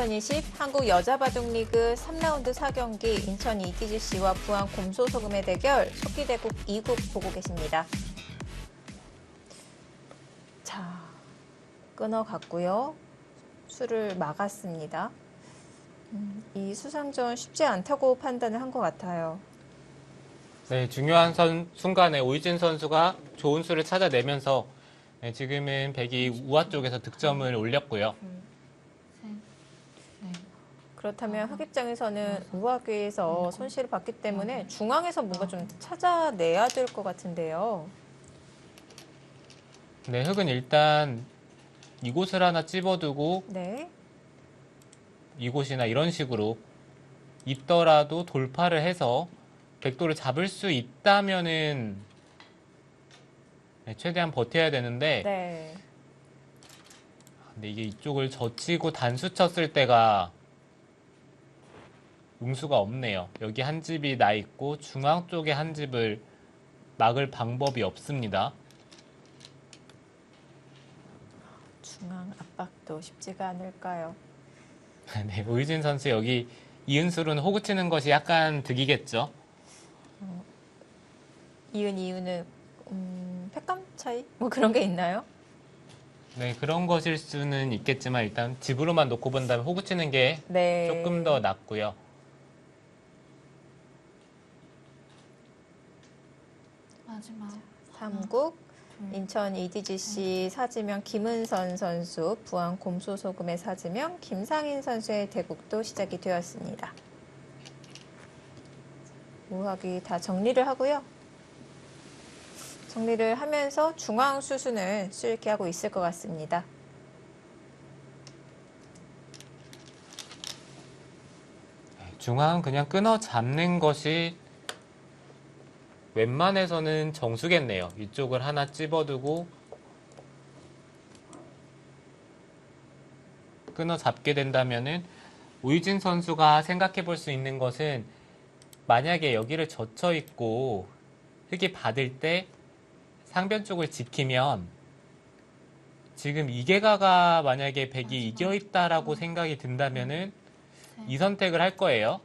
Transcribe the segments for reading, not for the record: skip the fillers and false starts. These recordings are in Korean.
2020 한국 여자바둑리그 3라운드 4경기 인천 이기주시와 부안 곰소소금의 대결 속기대국 2국 보고 계십니다. 자, 끊어갔고요. 수를 막았습니다. 이 수상전 쉽지 않다고 판단을 한 것 같아요. 네, 중요한 순간에 오이진 선수가 좋은 수를 찾아내면서 지금은 백이 우아 쪽에서 득점을 올렸고요. 그렇다면 흑 입장에서는 우아귀에서 손실을 봤기 때문에 중앙에서 뭔가 좀 찾아내야 될 것 같은데요. 네, 흑은 일단 이곳을 하나 찝어두고 네. 이곳이나 이런 식으로 있더라도 돌파를 해서 백도를 잡을 수 있다면은 최대한 버텨야 되는데 네. 근데 이게 이쪽을 젖히고 단수 쳤을 때가 응수가 없네요. 여기 한 집이 나 있고 중앙 쪽에 한 집을 막을 방법이 없습니다. 중앙 압박도 쉽지가 않을까요? 네, 오유진 선수 여기 이은수로는 호구 치는 것이 약간 득이겠죠. 이유는 팩감 차이? 뭐 그런 게 있나요? 네, 그런 것일 수는 있겠지만 일단 집으로만 놓고 본다면 호구 치는 게 네. 조금 더 낫고요. 마지막 3국 인천 EDGC 사지명 김은선 선수, 부안 곰소소금의 사지명 김상인 선수의 대국도 시작이 되었습니다. 우하기 다 정리를 하고요. 정리를 하면서 중앙 수순을 수익해 하고 있을 것 같습니다. 중앙은 그냥 끊어 잡는 것이 웬만해서는 정수겠네요. 이쪽을 하나 찝어두고 끊어 잡게 된다면은 오유진 선수가 생각해 볼 수 있는 것은 만약에 여기를 젖혀 있고 흑이 받을 때 상변 쪽을 지키면 지금 이계가가 만약에 백이 이겨 있다라고 생각이 든다면은 이 선택을 할 거예요.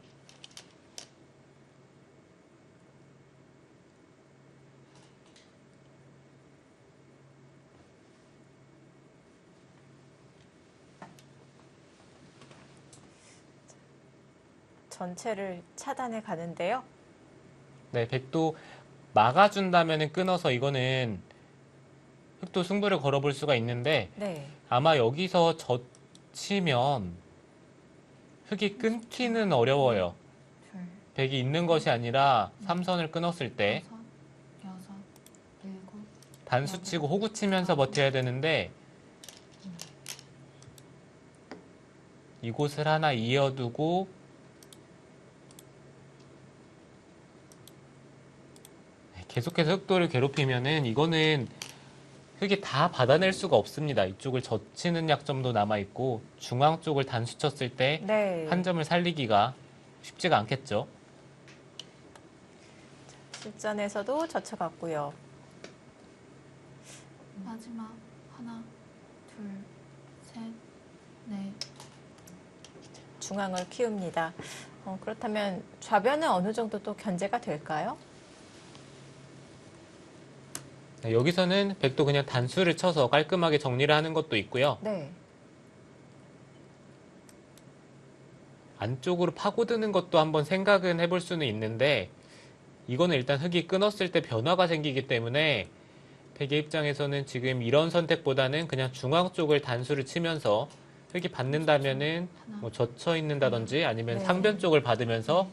전체를 차단해 가는데요. 네, 백도 막아준다면은 끊어서 이거는 흑도 승부를 걸어볼 수가 있는데 네. 아마 여기서 젖히면 흑이 끊기는 어려워요. 둘, 백이 있는 것이 아니라 삼선을 끊었을 때 다섯, 여섯, 일곱, 단수 치고 호구 치면서 버텨야 되는데 이곳을 하나 이어두고 계속해서 흑도를 괴롭히면은 이거는 흑이 다 받아낼 수가 없습니다. 이쪽을 젖히는 약점도 남아있고 중앙 쪽을 단수 쳤을 때 네. 한 점을 살리기가 쉽지가 않겠죠. 실전에서도 젖혀갔고요. 마지막 하나, 둘, 셋, 넷. 중앙을 키웁니다. 그렇다면 좌변은 어느 정도 또 견제가 될까요? 네, 여기서는 백도 그냥 단수를 쳐서 깔끔하게 정리를 하는 것도 있고요. 네. 안쪽으로 파고드는 것도 한번 생각은 해볼 수는 있는데 이거는 일단 흑이 끊었을 때 변화가 생기기 때문에 백의 입장에서는 지금 이런 선택보다는 그냥 중앙 쪽을 단수를 치면서 흑이 받는다면은 뭐 젖혀 있는다든지 아니면 네. 상변 쪽을 받으면서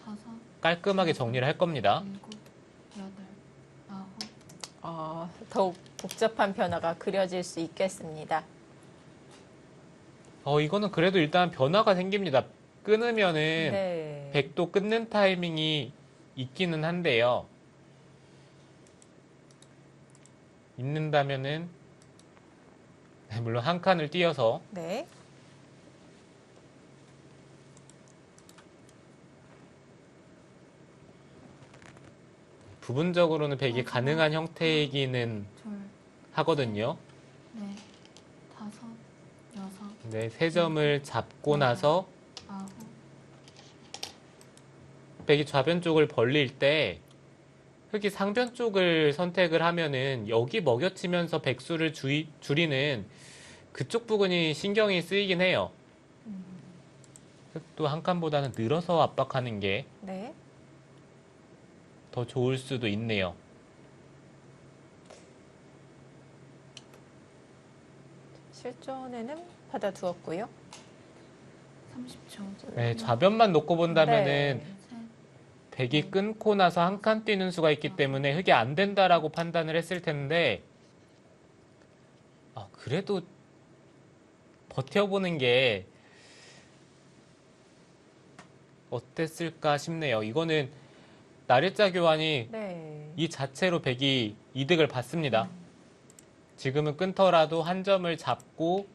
다섯, 깔끔하게 정리를 할 겁니다. 일곱, 여덟, 아홉. 더욱 복잡한 변화가 그려질 수 있겠습니다. 이거는 그래도 일단 변화가 생깁니다. 끊으면은 네. 백도 끊는 타이밍이 있기는 한데요. 있는다면은 물론 한 칸을 띄어서 네. 부분적으로는 백이 가능한 형태이기는 둘, 하거든요. 넷, 다섯, 여섯. 네, 세 점을 잡고 나서 아홉, 백이 좌변 쪽을 벌릴 때 흑이 상변 쪽을 선택을 하면은 여기 먹여치면서 백수를 줄이는 그쪽 부분이 신경이 쓰이긴 해요. 흑도 한 칸보다는 늘어서 압박하는 게 네. 더 좋을 수도 있네요. 실전에는 받아두었고요. 30초. 네, 좌변만 놓고 본다면은 네. 셋, 백이 끊고 나서 한 칸 뛰는 수가 있기 때문에 흑이 안 된다라고 판단을 했을 텐데 그래도 버텨보는 게 어땠을까 싶네요. 이거는 날일자 교환이 네. 이 자체로 백이 이득을 받습니다. 지금은 끊더라도 한 점을 잡고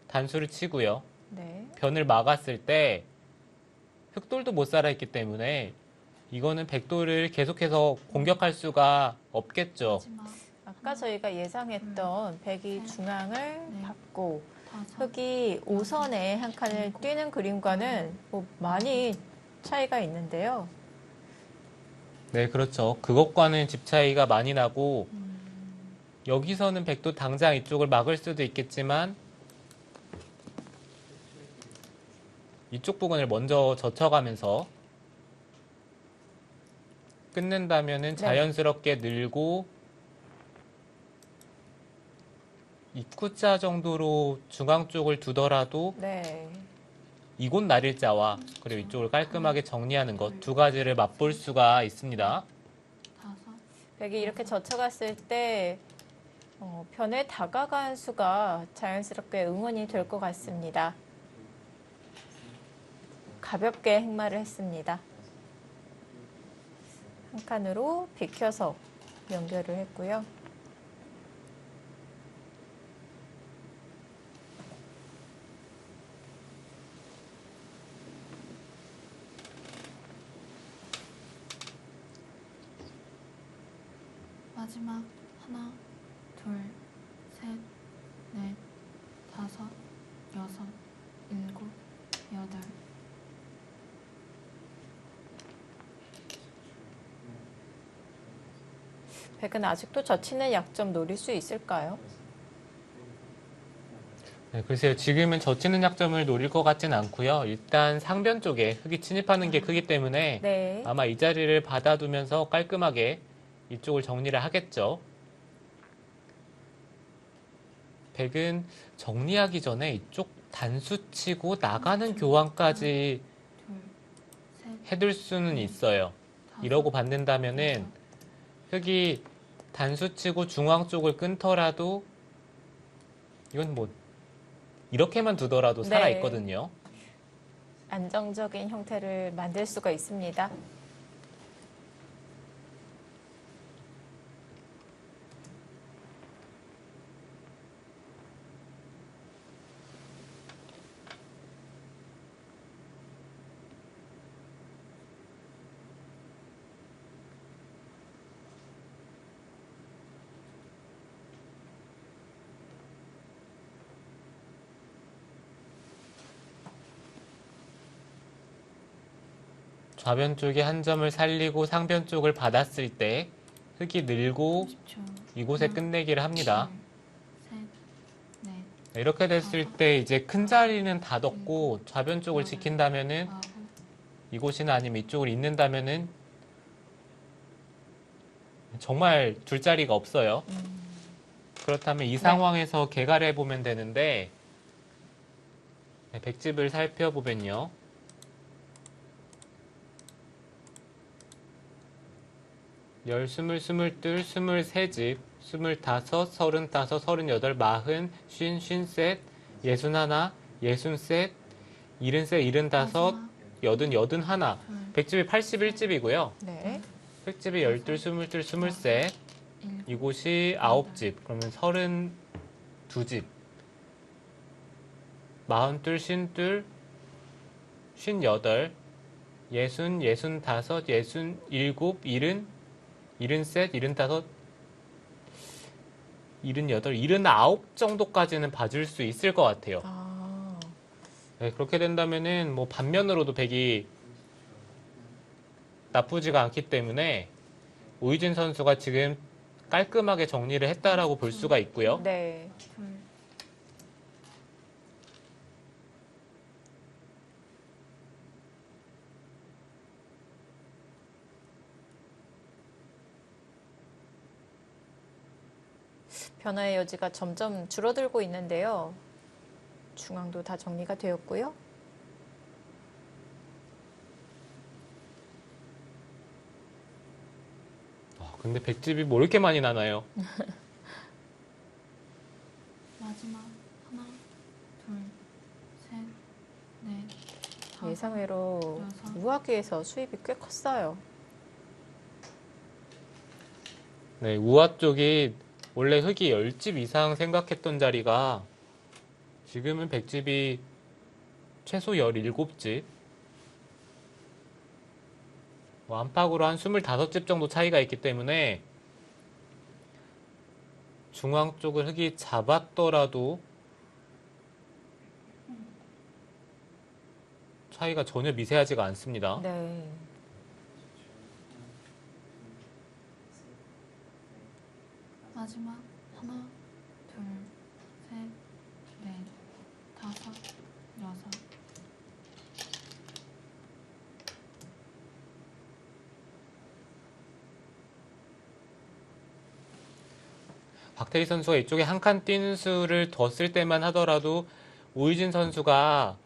단수를 치고요. 네. 변을 막았을 때 흑돌도 못 살아있기 때문에 이거는 백돌을 계속해서 공격할 수가 없겠죠. 마지막 아까 저희가 예상했던 백이 중앙을 받고 다섯, 흑이 5선에 한 칸을 뛰는 그림과는 뭐 많이 차이가 있는데요. 네, 그렇죠. 그것과는 집 차이가 많이 나고 여기서는 백도 당장 이쪽을 막을 수도 있겠지만 이쪽 부분을 먼저 젖혀가면서 끝낸다면은 자연스럽게 늘고 입구자 정도로 중앙 쪽을 두더라도 네. 이곳 날일자와 그리고 이쪽을 깔끔하게 정리하는 것 두 가지를 맛볼 수가 있습니다. 다섯, 백이 이렇게 젖혀갔을 때 변에 다가간 수가 자연스럽게 응원이 될 것 같습니다. 가볍게 행마를 했습니다. 한 칸으로 비켜서 연결을 했고요. 마지막 하나, 둘, 셋, 넷, 다섯, 여섯, 일곱, 여덟. 백은 아직도 젖히는 약점 노릴 수 있을까요? 네, 글쎄요. 지금은 젖히는 약점을 노릴 것 같진 않고요. 일단 상변 쪽에 흑이 침입하는 게 크기 때문에 네. 아마 이 자리를 받아두면서 깔끔하게 이쪽을 정리를 하겠죠. 백은 정리하기 전에 이쪽 단수 치고 나가는 교환까지 둘, 셋, 해둘 수는 있어요. 다섯, 이러고 받는다면은 흑이 단수 치고 중앙 쪽을 끊더라도 이건 뭐 이렇게만 두더라도 네. 살아있거든요. 안정적인 형태를 만들 수가 있습니다. 좌변 쪽에 한 점을 살리고 상변 쪽을 받았을 때 흑이 늘고 30초. 이곳에 끝내기를 합니다. 둘, 셋, 넷, 이렇게 됐을 때 이제 큰 자리는 닫았고 좌변 쪽을 지킨다면은 아홉, 이곳이나 아니면 이쪽을 잇는다면은 정말 둘 자리가 없어요. 그렇다면 이 상황에서 개가를 해보면 되는데 백집을 살펴보면요. 열, 스물, 스물둘, 스물세집, 스물다섯, 서른다섯, 서른여덟, 마흔, 쉰, 쉰셋, 예순하나, 예순셋, 일흔셋, 일흔다섯, 여든, 여든하나. 백집이 81집이고요. 네. 백집이 열둘, 스물둘, 스물셋, 이곳이 9집, 그러면 32집. 마흔둘, 쉰둘, 쉰여덟, 예순, 예순다섯, 예순일곱, 일흔셋, 일흔다섯, 일흔여덟, 일흔아홉 정도까지는 봐줄 수 있을 것 같아요. 아, 네, 그렇게 된다면은 뭐 반면으로도 백이 나쁘지가 않기 때문에 오유진 선수가 지금 깔끔하게 정리를 했다라고 볼 수가 있고요. 네. 둘, 변화의 여지가 점점 줄어들고 있는데요. 중앙도 다 정리가 되었고요. 근데 백집이 뭐 이렇게 많이 나나요? 마지막 하나, 둘, 셋, 넷, 다섯, 예상외로 여섯. 우하기에서 수입이 꽤 컸어요. 네, 우아 쪽이 원래 흙이 10집 이상 생각했던 자리가 지금은 백집이 최소 17집, 뭐 안팎으로 한 25집 정도 차이가 있기 때문에 중앙 쪽을 흙이 잡았더라도 차이가 전혀 미세하지가 않습니다. 네. 마지막 하나, 둘, 셋, 넷, 다섯, 여섯. 박태희 선수가 이쪽에 한 칸 뛰는 수를 더 쓸 때만 하더라도 오유진 선수가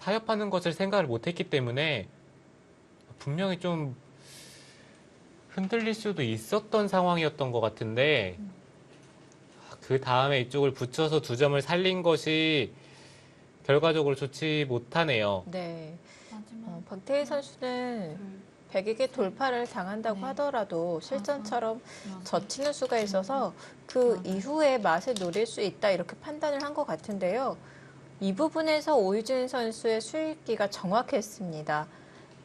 타협하는 것을 생각을 못했기 때문에 분명히 좀 흔들릴 수도 있었던 상황이었던 것 같은데 그 다음에 이쪽을 붙여서 2점을 살린 것이 결과적으로 좋지 못하네요. 네. 마지막 박태희 선수는 둘, 백에게 돌파를 당한다고 네. 하더라도 실전처럼 여섯, 젖히는 수가 있어서 그 여덟. 이후에 맛을 노릴 수 있다 이렇게 판단을 한 것 같은데요. 이 부분에서 오유진 선수의 수익기가 정확했습니다.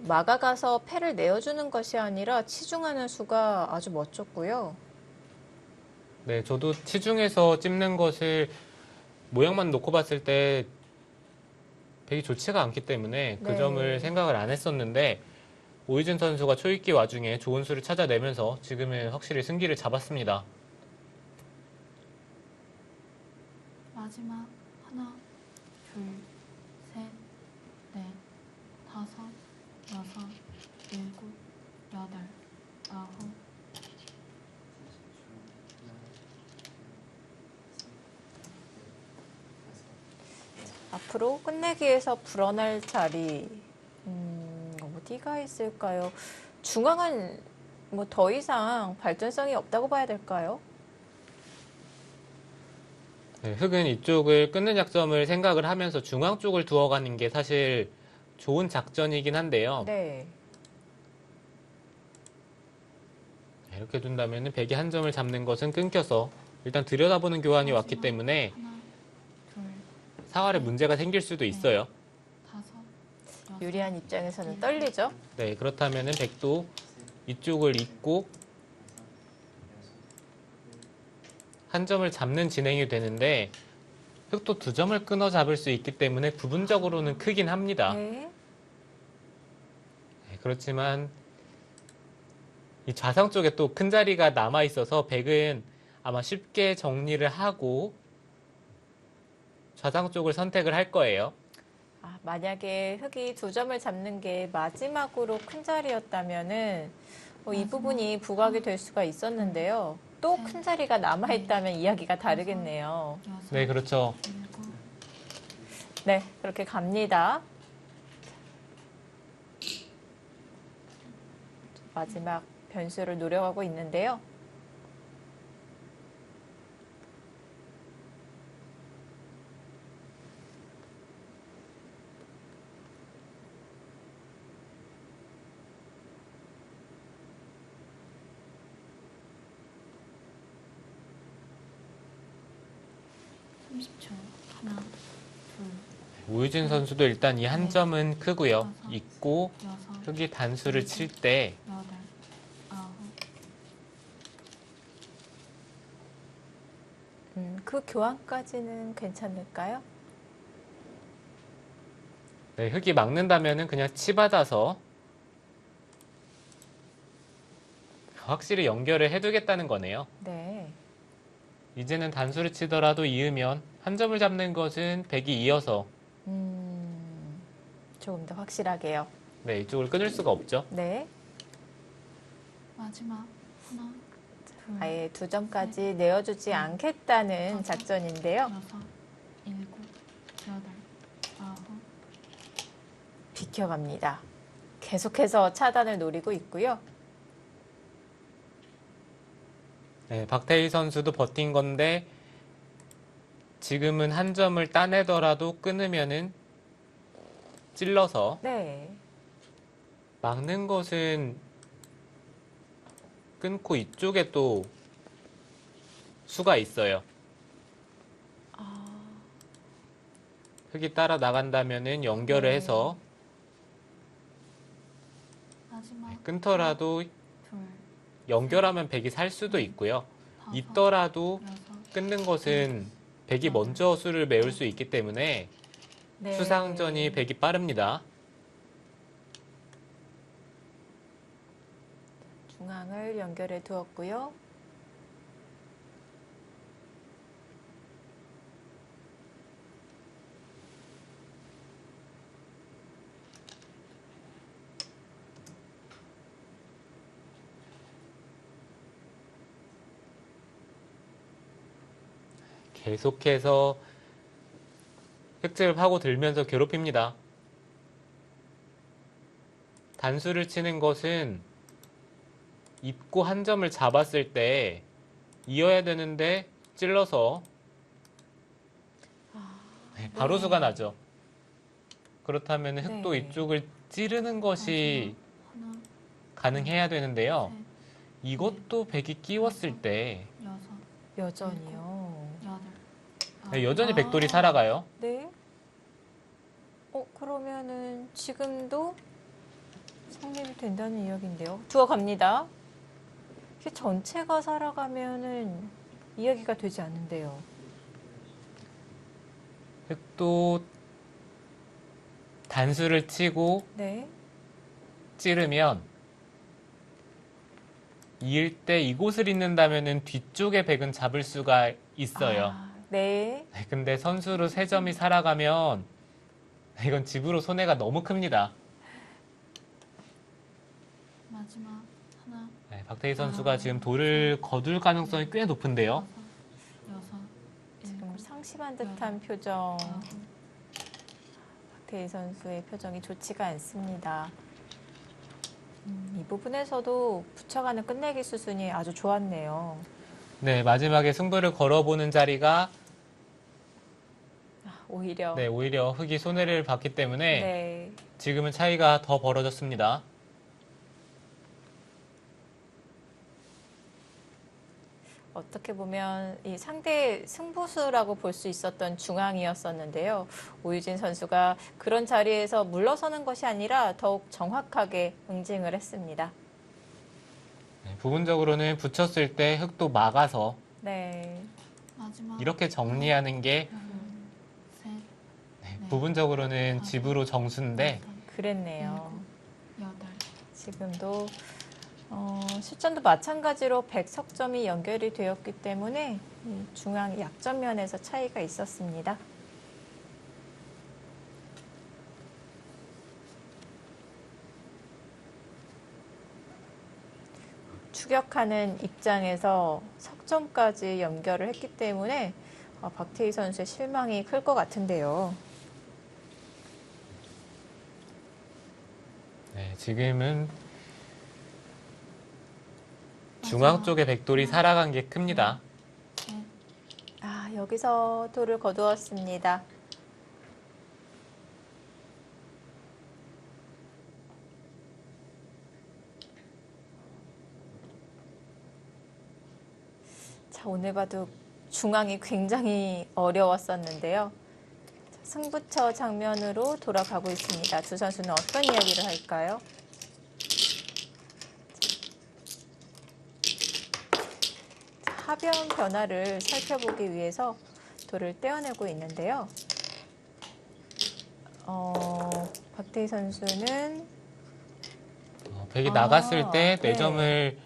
막아가서 패를 내어주는 것이 아니라 치중하는 수가 아주 멋졌고요. 네, 저도 치중해서 찝는 것을 모양만 놓고 봤을 때 되게 좋지가 않기 때문에 그 네. 점을 생각을 안 했었는데 오유진 선수가 초읽기 와중에 좋은 수를 찾아내면서 지금은 확실히 승기를 잡았습니다. 마지막 하나, 둘, 셋, 넷, 다섯, 여섯, 일곱, 여덟, 아홉. 앞으로 끝내기에서 불어날 자리 어디가 있을까요? 중앙은 뭐 더 이상 발전성이 없다고 봐야 될까요? 네, 흑은 이쪽을 끊는 약점을 생각을 하면서 중앙 쪽을 두어가는 게 사실 좋은 작전이긴 한데요. 네. 이렇게 둔다면 백이 한 점을 잡는 것은 끊겨서 일단 들여다보는 교환이 왔기 마지막 때문에 하나, 둘, 사활에 문제가 생길 수도 있어요. 다섯, 여섯, 유리한 입장에서는 떨리죠? 네, 그렇다면 백도 이쪽을 잇고 한 점을 잡는 진행이 되는데 흑도 2점을 끊어 잡을 수 있기 때문에 부분적으로는 크긴 합니다. 네. 네, 그렇지만 이 좌상 쪽에 또 큰 자리가 남아 있어서 백은 아마 쉽게 정리를 하고 좌상 쪽을 선택을 할 거예요. 만약에 흑이 2점을 잡는 게 마지막으로 큰 자리였다면은 이 부분이 부각이 될 수가 있었는데요. 또 큰 자리가 남아있다면 이야기가 다르겠네요. 여섯, 네, 그렇죠. 일곱. 네, 그렇게 갑니다. 마지막 변수를 노려가고 있는데요. 하나, 둘, 우유진 선수도 일단 이 한 점은 크고요. 있고 여섯, 흑이 단수를 칠 때 여덟, 아홉. 그 교환까지는 괜찮을까요? 네, 흙이 막는다면은 그냥 치받아서 확실히 연결을 해두겠다는 거네요. 네. 이제는 단수를 치더라도 이으면 한 점을 잡는 것은 백이 이어서 조금 더 확실하게요. 네, 이쪽을 끊을 수가 없죠. 네. 마지막 하나, 둘, 아예 2점까지 내어주지 않겠다는 다섯, 작전인데요. 여섯, 일곱, 여덟, 아홉. 비켜갑니다. 계속해서 차단을 노리고 있고요. 네, 박태희 선수도 버틴 건데 지금은 한 점을 따내더라도 끊으면은 찔러서 네. 막는 것은 끊고 이쪽에 또 수가 있어요. 흙이 따라 나간다면은 연결을 네. 해서 마지막 끊더라도 둘, 연결하면 백이 살 수도 있고요. 다섯, 있더라도 여섯, 끊는 것은 백이 먼저 수를 메울 수 있기 때문에 네. 수상전이 백이 빠릅니다. 중앙을 연결해 두었고요. 계속해서 획득을 파고 들면서 괴롭힙니다. 단수를 치는 것은 입고 한 점을 잡았을 때 이어야 되는데 찔러서 네, 바로 네. 수가 나죠. 그렇다면 흙도 네. 이쪽을 찌르는 것이 하나, 가능해야 되는데요. 셋, 이것도 백이 끼웠을 때 여섯, 여전히요. 여덟, 네, 여전히 아. 백돌이 살아가요. 네. 그러면은 지금도 성립이 된다는 이야기인데요. 두어갑니다. 이게 전체가 살아가면은 이야기가 되지 않는데요. 흙도 단수를 치고 네. 찌르면 이을 때 이곳을 잇는다면은 뒤쪽에 백은 잡을 수가 있어요. 아, 네. 네, 근데 선수로 3점이 살아가면 이건 집으로 손해가 너무 큽니다. 마지막 하나, 네, 박태희 선수가 지금 돌을 거둘 가능성이 꽤 높은데요. 다섯, 여섯, 지금 일곱, 상심한 듯한 표정. 아홉. 박태희 선수의 표정이 좋지가 않습니다. 이 부분에서도 붙여가는 끝내기 수순이 아주 좋았네요. 네, 마지막에 승부를 걸어보는 자리가 오히려. 네, 오히려 흙이 손해를 봤기 때문에 네. 지금은 차이가 더 벌어졌습니다. 어떻게 보면 이 상대 승부수라고 볼 수 있었던 중앙이었었는데요. 오유진 선수가 그런 자리에서 물러서는 것이 아니라 더욱 정확하게 응징을 했습니다. 네, 부분적으로는 붙였을 때 흙도 막아서 네. 마지막 이렇게 정리하는 게 둘, 셋, 네, 네. 부분적으로는 집으로 정수인데 여섯, 그랬네요. 일곱, 여덟. 지금도 실전도 마찬가지로 100석점이 연결이 되었기 때문에 이 중앙 약점면에서 차이가 있었습니다. 추격하는 입장에서 석점까지 연결을 했기 때문에 박태희 선수의 실망이 클 것 같은데요. 네, 지금은 중앙 쪽에 백돌이 살아간 게 큽니다. 셋, 여기서 돌을 거두었습니다. 자, 오늘 봐도 중앙이 굉장히 어려웠었는데요. 자, 승부처 장면으로 돌아가고 있습니다. 두 선수는 어떤 이야기를 할까요? 자, 하변 변화를 살펴보기 위해서 돌을 떼어내고 있는데요. 박태희 선수는 백이 나갔을 때 네. 4점을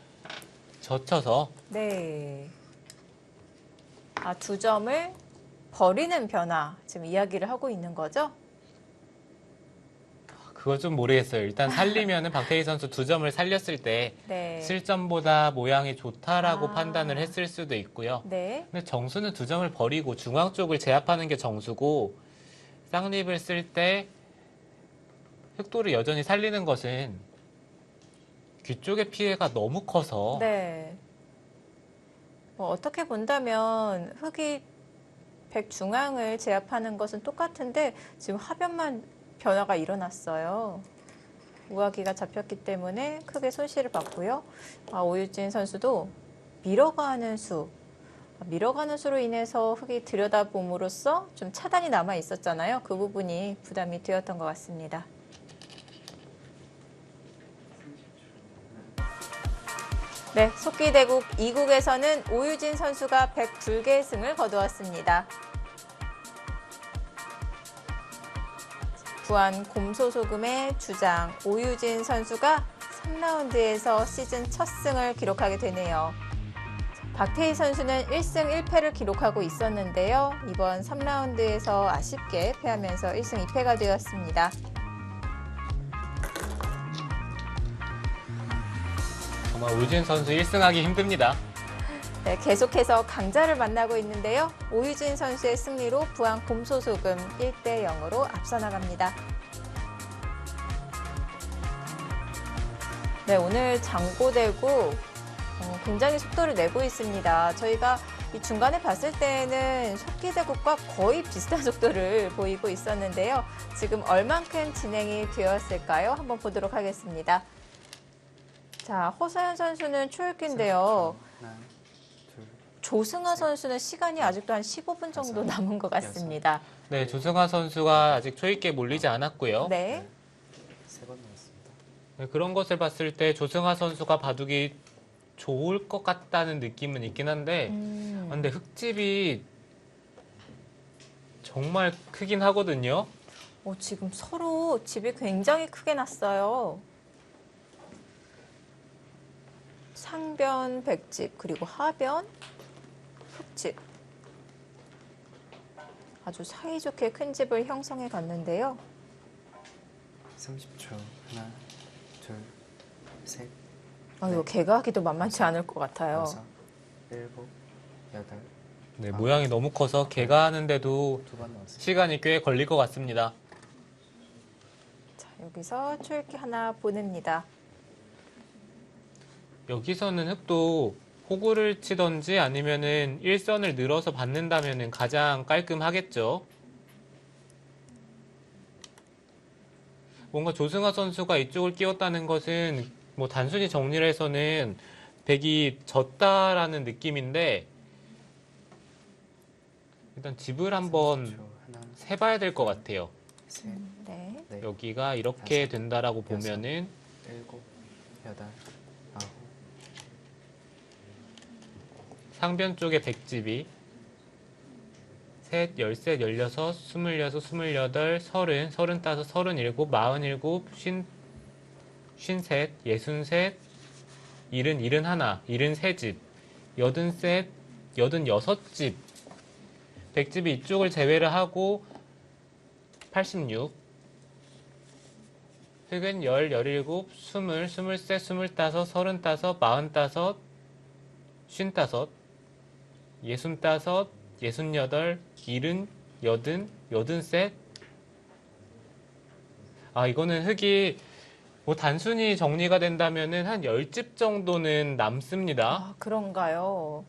젖혀서 네. 2점을 버리는 변화 지금 이야기를 하고 있는 거죠? 그거 좀 모르겠어요. 일단 살리면은 박태희 선수 2점을 살렸을 때 네. 실점보다 모양이 좋다라고 아. 판단을 했을 수도 있고요. 네. 근데 정수는 2점을 버리고 중앙 쪽을 제압하는 게 정수고 쌍립을 쓸 때 흑도를 여전히 살리는 것은 귀 쪽의 피해가 너무 커서 네. 뭐 어떻게 본다면 흑이 백 중앙을 제압하는 것은 똑같은데 지금 하변만 변화가 일어났어요. 우아기가 잡혔기 때문에 크게 손실을 봤고요. 오유진 선수도 밀어가는 수. 밀어가는 수로 인해서 흑이 들여다봄으로써 좀 차단이 남아 있었잖아요. 그 부분이 부담이 되었던 것 같습니다. 네, 속기대국 2국에서는 오유진 선수가 100불개승을 거두었습니다. 부안 곰소소금의 주장 오유진 선수가 3라운드에서 시즌 첫 승을 기록하게 되네요. 박태희 선수는 1승 1패를 기록하고 있었는데요. 이번 3라운드에서 아쉽게 패하면서 1승 2패가 되었습니다. 정말 오유진 선수 1승하기 힘듭니다. 네, 계속해서 강자를 만나고 있는데요. 오유진 선수의 승리로 부안 곰소소금 1대 0으로 앞서 나갑니다. 네, 오늘 장고대구 굉장히 속도를 내고 있습니다. 저희가 이 중간에 봤을 때는 속기대국과 거의 비슷한 속도를 보이고 있었는데요. 지금 얼만큼 진행이 되었을까요? 한번 보도록 하겠습니다. 자, 허서연 선수는 초읽기인데요. 조승아 선수는 시간이 아직도 한 15분 정도 남은 것 같습니다. 네, 조승아 선수가 아직 초입기에 몰리지 않았고요. 네. 3번 나왔습니다. 네, 그런 것을 봤을 때 조승아 선수가 바둑이 좋을 것 같다는 느낌은 있긴 한데 근데 흙집이 정말 크긴 하거든요. 지금 서로 집이 굉장히 크게 났어요. 상변 백집 그리고 하변 흙집. 아주 사이좋게 큰 집을 형성해 갔는데요. 30초. 하나, 둘, 셋, 이거 개가하기도 만만치 않을 것 같아요. 6, 7, 8. 네, 모양이 너무 커서 개가 하는데도 2번 나왔습니다. 시간이 꽤 걸릴 것 같습니다. 자, 여기서 초읽기 하나 보냅니다. 여기서는 흙도 호구를 치던지 아니면은 일선을 늘어서 받는다면은 가장 깔끔하겠죠. 뭔가 조승아 선수가 이쪽을 끼웠다는 것은 뭐 단순히 정리를 해서는 백이 졌다라는 느낌인데 일단 집을 한번 30초. 하나, 세봐야 될 것 같아요. 셋, 네. 넷, 여기가 이렇게 다섯, 된다라고 여섯. 보면은 7, 8, 9. 상변 쪽에 백집이 셋, 열셋, 열여섯, 스물여섯, 스물여덟, 서른, 서른다섯, 서른일곱, 마흔일곱, 쉰셋, 예순셋, 일흔, 일흔하나, 일흔세집, 여든셋, 여든여섯집. 백집이 이쪽을 제외를 하고 86. 흑은 열, 열일곱, 스물, 스물셋, 스물다섯, 서른다섯, 마흔다섯, 쉰다섯, 예순다섯, 예순여덟, 일흔, 여든, 여든셋. 이거는 흑이 뭐 단순히 정리가 된다면은 한 10집 정도는 남습니다. 그런가요?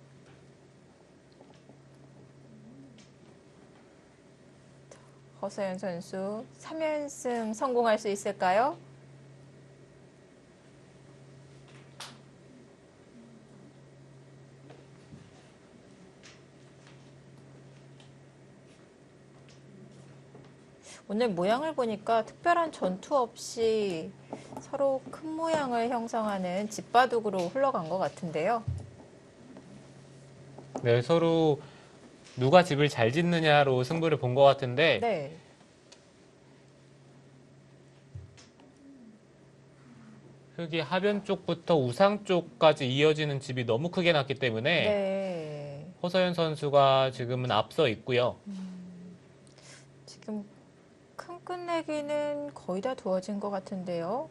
허서연 선수 3연승 성공할 수 있을까요? 오늘 모양을 보니까 특별한 전투 없이 서로 큰 모양을 형성하는 집바둑으로 흘러간 것 같은데요. 네, 서로 누가 집을 잘 짓느냐로 승부를 본 것 같은데 네. 흙이 하변 쪽부터 우상 쪽까지 이어지는 집이 너무 크게 났기 때문에 네. 허서연 선수가 지금은 앞서 있고요. 지금 큰 끝내기는 거의 다 두어진 것 같은데요.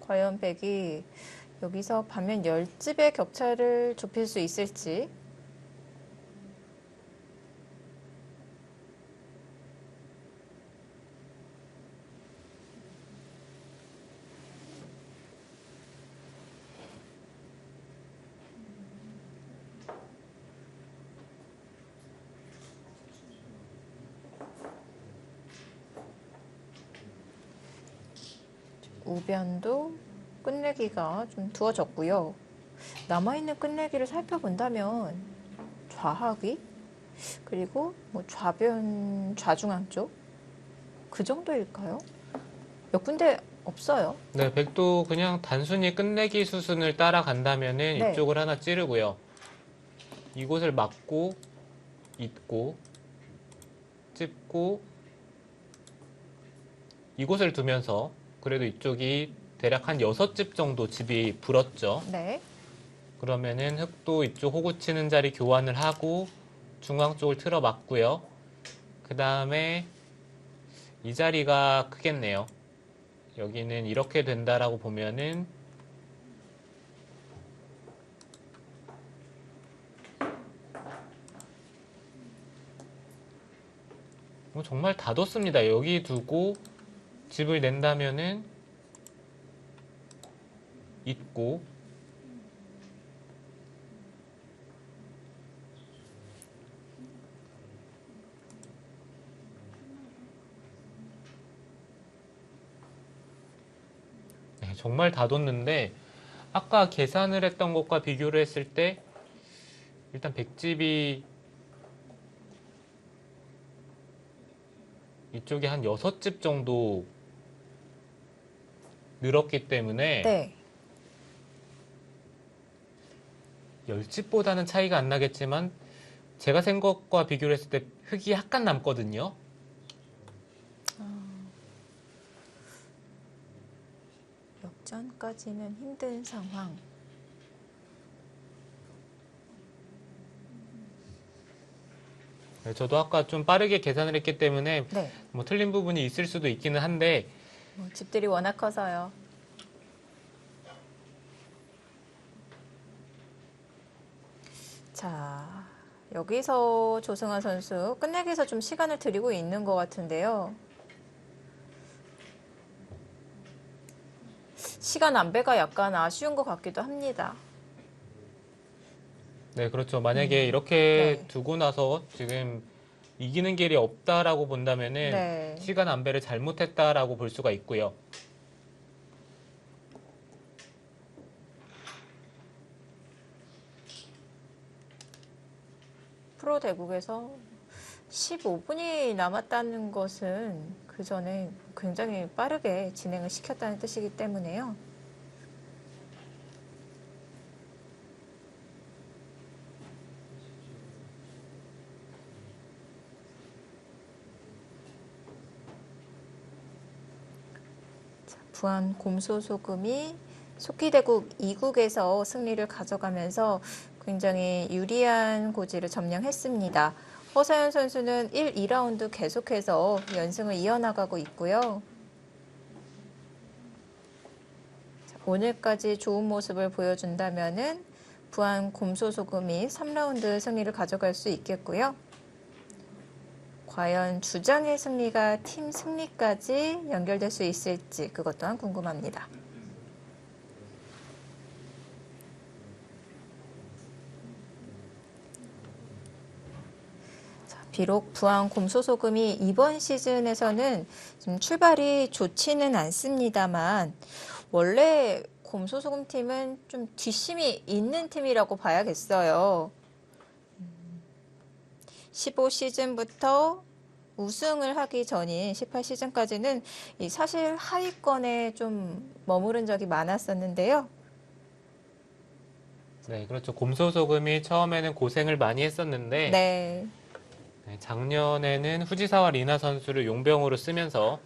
과연 백이 여기서 반면 10집의 격차를 좁힐 수 있을지. 우변도 끝내기가 좀 두어졌고요. 남아있는 끝내기를 살펴본다면 좌하위 그리고 뭐 좌변 좌중앙 쪽 그 정도일까요? 몇 군데 없어요. 네, 백도 그냥 단순히 끝내기 수순을 따라간다면은 네. 이쪽을 하나 찌르고요. 이곳을 막고 잇고 찝고 이곳을 두면서 그래도 이쪽이 대략 한 6집 정도 집이 불었죠. 네. 그러면은 흙도 이쪽 호구 치는 자리 교환을 하고 중앙 쪽을 틀어 막고요. 그 다음에 이 자리가 크겠네요. 여기는 이렇게 된다라고 보면은 정말 다 뒀습니다. 여기 두고 집을 낸다면은 있고 네, 정말 다 뒀는데 아까 계산을 했던 것과 비교를 했을 때 일단 백집이 이쪽에 한 6집 정도 늘었기 때문에 네. 10집보다는 차이가 안 나겠지만 제가 센 것과 비교를 했을 때 흙이 약간 남거든요. 역전까지는 힘든 상황. 네, 저도 아까 좀 빠르게 계산을 했기 때문에 네. 뭐 틀린 부분이 있을 수도 있기는 한데 뭐 집들이 워낙 커서요. 자, 여기서 조승환 선수 끝내기에서 좀 시간을 들이고 있는 것 같은데요. 시간 안배가 약간 아쉬운 것 같기도 합니다. 네, 그렇죠. 만약에 이렇게 네. 두고 나서 지금 이기는 길이 없다라고 본다면은 네. 시간 안배를 잘못했다라고 볼 수가 있고요. 프로 대국에서 15분이 남았다는 것은 그 전에 굉장히 빠르게 진행을 시켰다는 뜻이기 때문에요. 자, 부안 곰소소금이 속기대국 2국에서 승리를 가져가면서 굉장히 유리한 고지를 점령했습니다. 허서연 선수는 1, 2라운드 계속해서 연승을 이어나가고 있고요. 자, 오늘까지 좋은 모습을 보여준다면은 부안 곰소소금이 3라운드 승리를 가져갈 수 있겠고요. 과연 주장의 승리가 팀 승리까지 연결될 수 있을지 그것 또한 궁금합니다. 비록 부안 곰소소금이 이번 시즌에서는 좀 출발이 좋지는 않습니다만 원래 곰소소금 팀은 좀 뒷심이 있는 팀이라고 봐야겠어요. 15시즌부터 우승을 하기 전인 18시즌까지는 사실 하위권에 좀 머무른 적이 많았었는데요. 네, 그렇죠. 곰소소금이 처음에는 고생을 많이 했었는데 네. 네, 작년에는 후지사와 리나 선수를 용병으로 쓰면서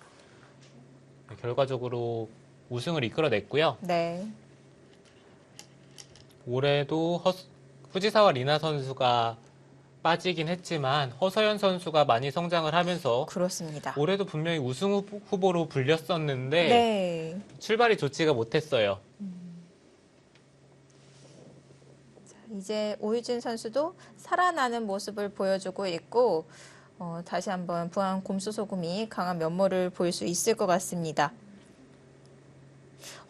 결과적으로 우승을 이끌어냈고요. 네. 올해도 후지사와 리나 선수가 빠지긴 했지만 허서연 선수가 많이 성장을 하면서 그렇습니다. 올해도 분명히 우승 후보로 불렸었는데 네. 출발이 좋지가 못했어요. 이제 오유진 선수도 살아나는 모습을 보여주고 있고 다시 한번 부안 곰수소금이 강한 면모를 보일 수 있을 것 같습니다.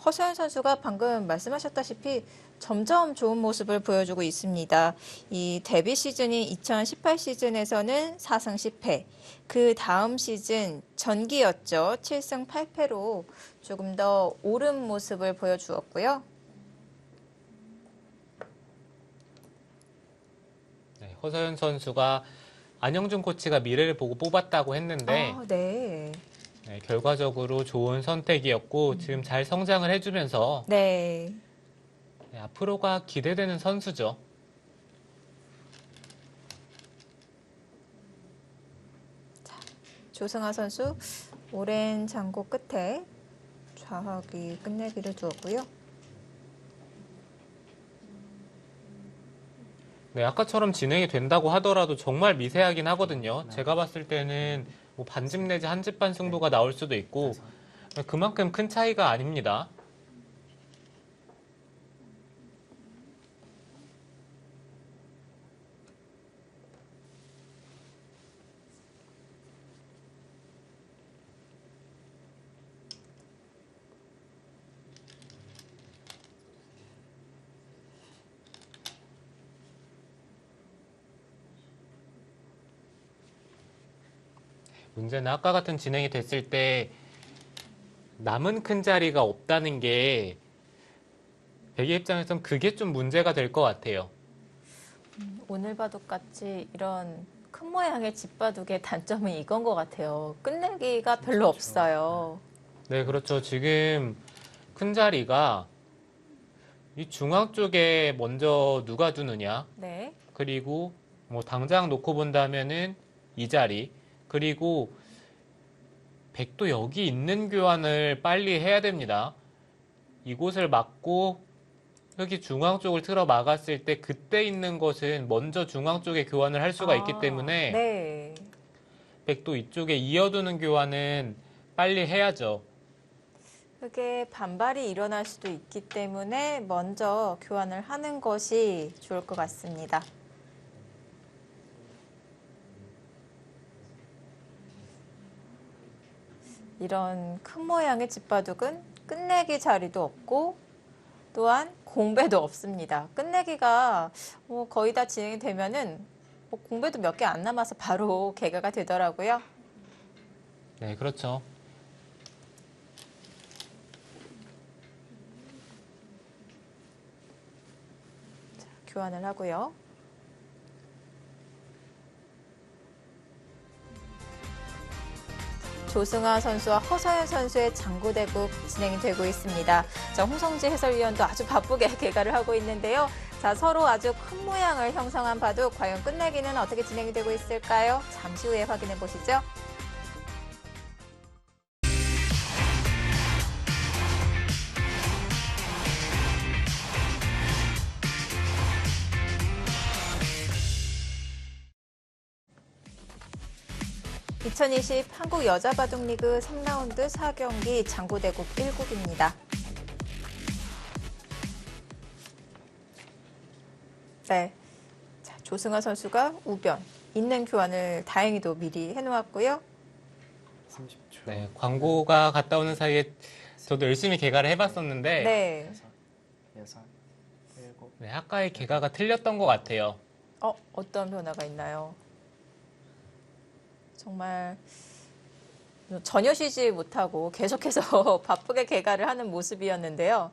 허서연 선수가 방금 말씀하셨다시피 점점 좋은 모습을 보여주고 있습니다. 이 데뷔 시즌인 2018 시즌에서는 4승 10패, 그 다음 시즌 전기였죠. 7승 8패로 조금 더 오른 모습을 보여주었고요. 네, 허서연 선수가 안영준 코치가 미래를 보고 뽑았다고 했는데 네. 네, 결과적으로 좋은 선택이었고 지금 잘 성장을 해주면서 네. 네, 앞으로가 기대되는 선수죠. 조승아 선수 오랜 장고 끝에 좌하기 끝내기를 두었고요. 네, 아까처럼 진행이 된다고 하더라도 정말 미세하긴 하거든요. 제가 봤을 때는 뭐 반집 내지 한 집 반 승부가 나올 수도 있고 그만큼 큰 차이가 아닙니다. 문제는 아까 같은 진행이 됐을 때 남은 큰 자리가 없다는 게 백의 입장에선 그게 좀 문제가 될 것 같아요. 오늘 바둑 같이 이런 큰 모양의 집바둑의 단점은 이건 것 같아요. 끝내기가 별로 없어요. 네, 그렇죠. 지금 큰 자리가 이 중앙 쪽에 먼저 누가 두느냐, 네. 그리고 뭐 당장 놓고 본다면은 이 자리, 그리고 백도 여기 있는 교환을 빨리 해야 됩니다. 이곳을 막고 여기 중앙 쪽을 틀어 막았을 때 그때 있는 것은 먼저 중앙 쪽에 교환을 할 수가 있기 때문에 네. 백도 이쪽에 이어두는 교환은 빨리 해야죠. 그게 반발이 일어날 수도 있기 때문에 먼저 교환을 하는 것이 좋을 것 같습니다. 이런 큰 모양의 집바둑은 끝내기 자리도 없고 또한 공배도 없습니다. 끝내기가 거의 다 진행이 되면은 공배도 몇 개 안 남아서 바로 개가가 되더라고요. 네, 그렇죠. 교환을 하고요. 조승아 선수와 허서연 선수의 장구대국 진행이 되고 있습니다. 자, 홍성지 해설위원도 아주 바쁘게 개가를 하고 있는데요. 자, 서로 아주 큰 모양을 형성한 바둑, 과연 끝내기는 어떻게 진행이 되고 있을까요? 잠시 후에 확인해 보시죠. (2020) 한국여자바둑리그 3라운드 4경기 장구대국 1국입니다. 네, 자, 조승아 선수가 우변, 있는 교환을 다행히도 미리 해놓았고요. 30초. 네, 광고가 갔다 오는 사이에 저도 열심히 개가를 해봤었는데 네, 6, 7. 네, 아까의 개가가 틀렸던 것 같아요. 어떤 변화가 있나요? 정말 전혀 쉬지 못하고 계속해서 바쁘게 개가를 하는 모습이었는데요.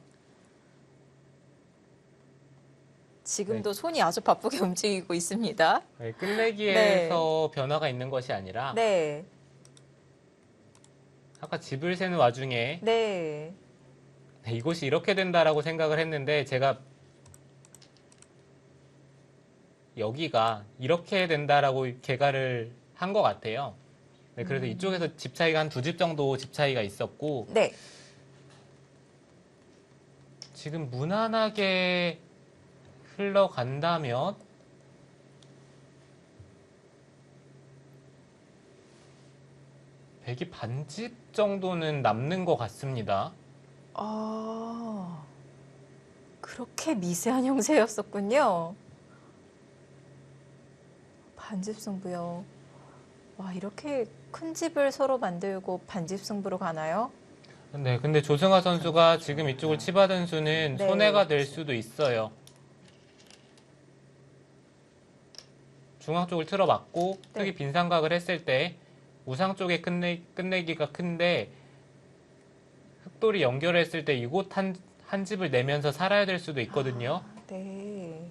지금도 손이 아주 바쁘게 움직이고 있습니다. 네, 끝내기에서 변화가 있는 것이 아니라 네, 아까 집을 세는 와중에 네, 네, 이곳이 이렇게 된다라고 생각을 했는데 제가 여기가 이렇게 된다라고 개가를 한 것 같아요. 네, 그래서 이쪽에서 집 차이가 한 2집 정도 집 차이가 있었고 네, 지금 무난하게 흘러간다면 백이 반집 정도는 남는 것 같습니다. 아, 그렇게 미세한 형세였었군요. 반집 승부요. 와, 이렇게 큰 집을 서로 만들고 반집 승부로 가나요? 네, 근데 조승아 선수가 지금 이쪽을 치받은 수는 네. 손해가 될 수도 있어요. 중앙 쪽을 틀어막고 네. 흙이 빈삼각을 했을 때 우상 쪽에 끝내기가 큰데 흑돌이 연결했을 때 이곳 한 집을 내면서 살아야 될 수도 있거든요. 아, 네.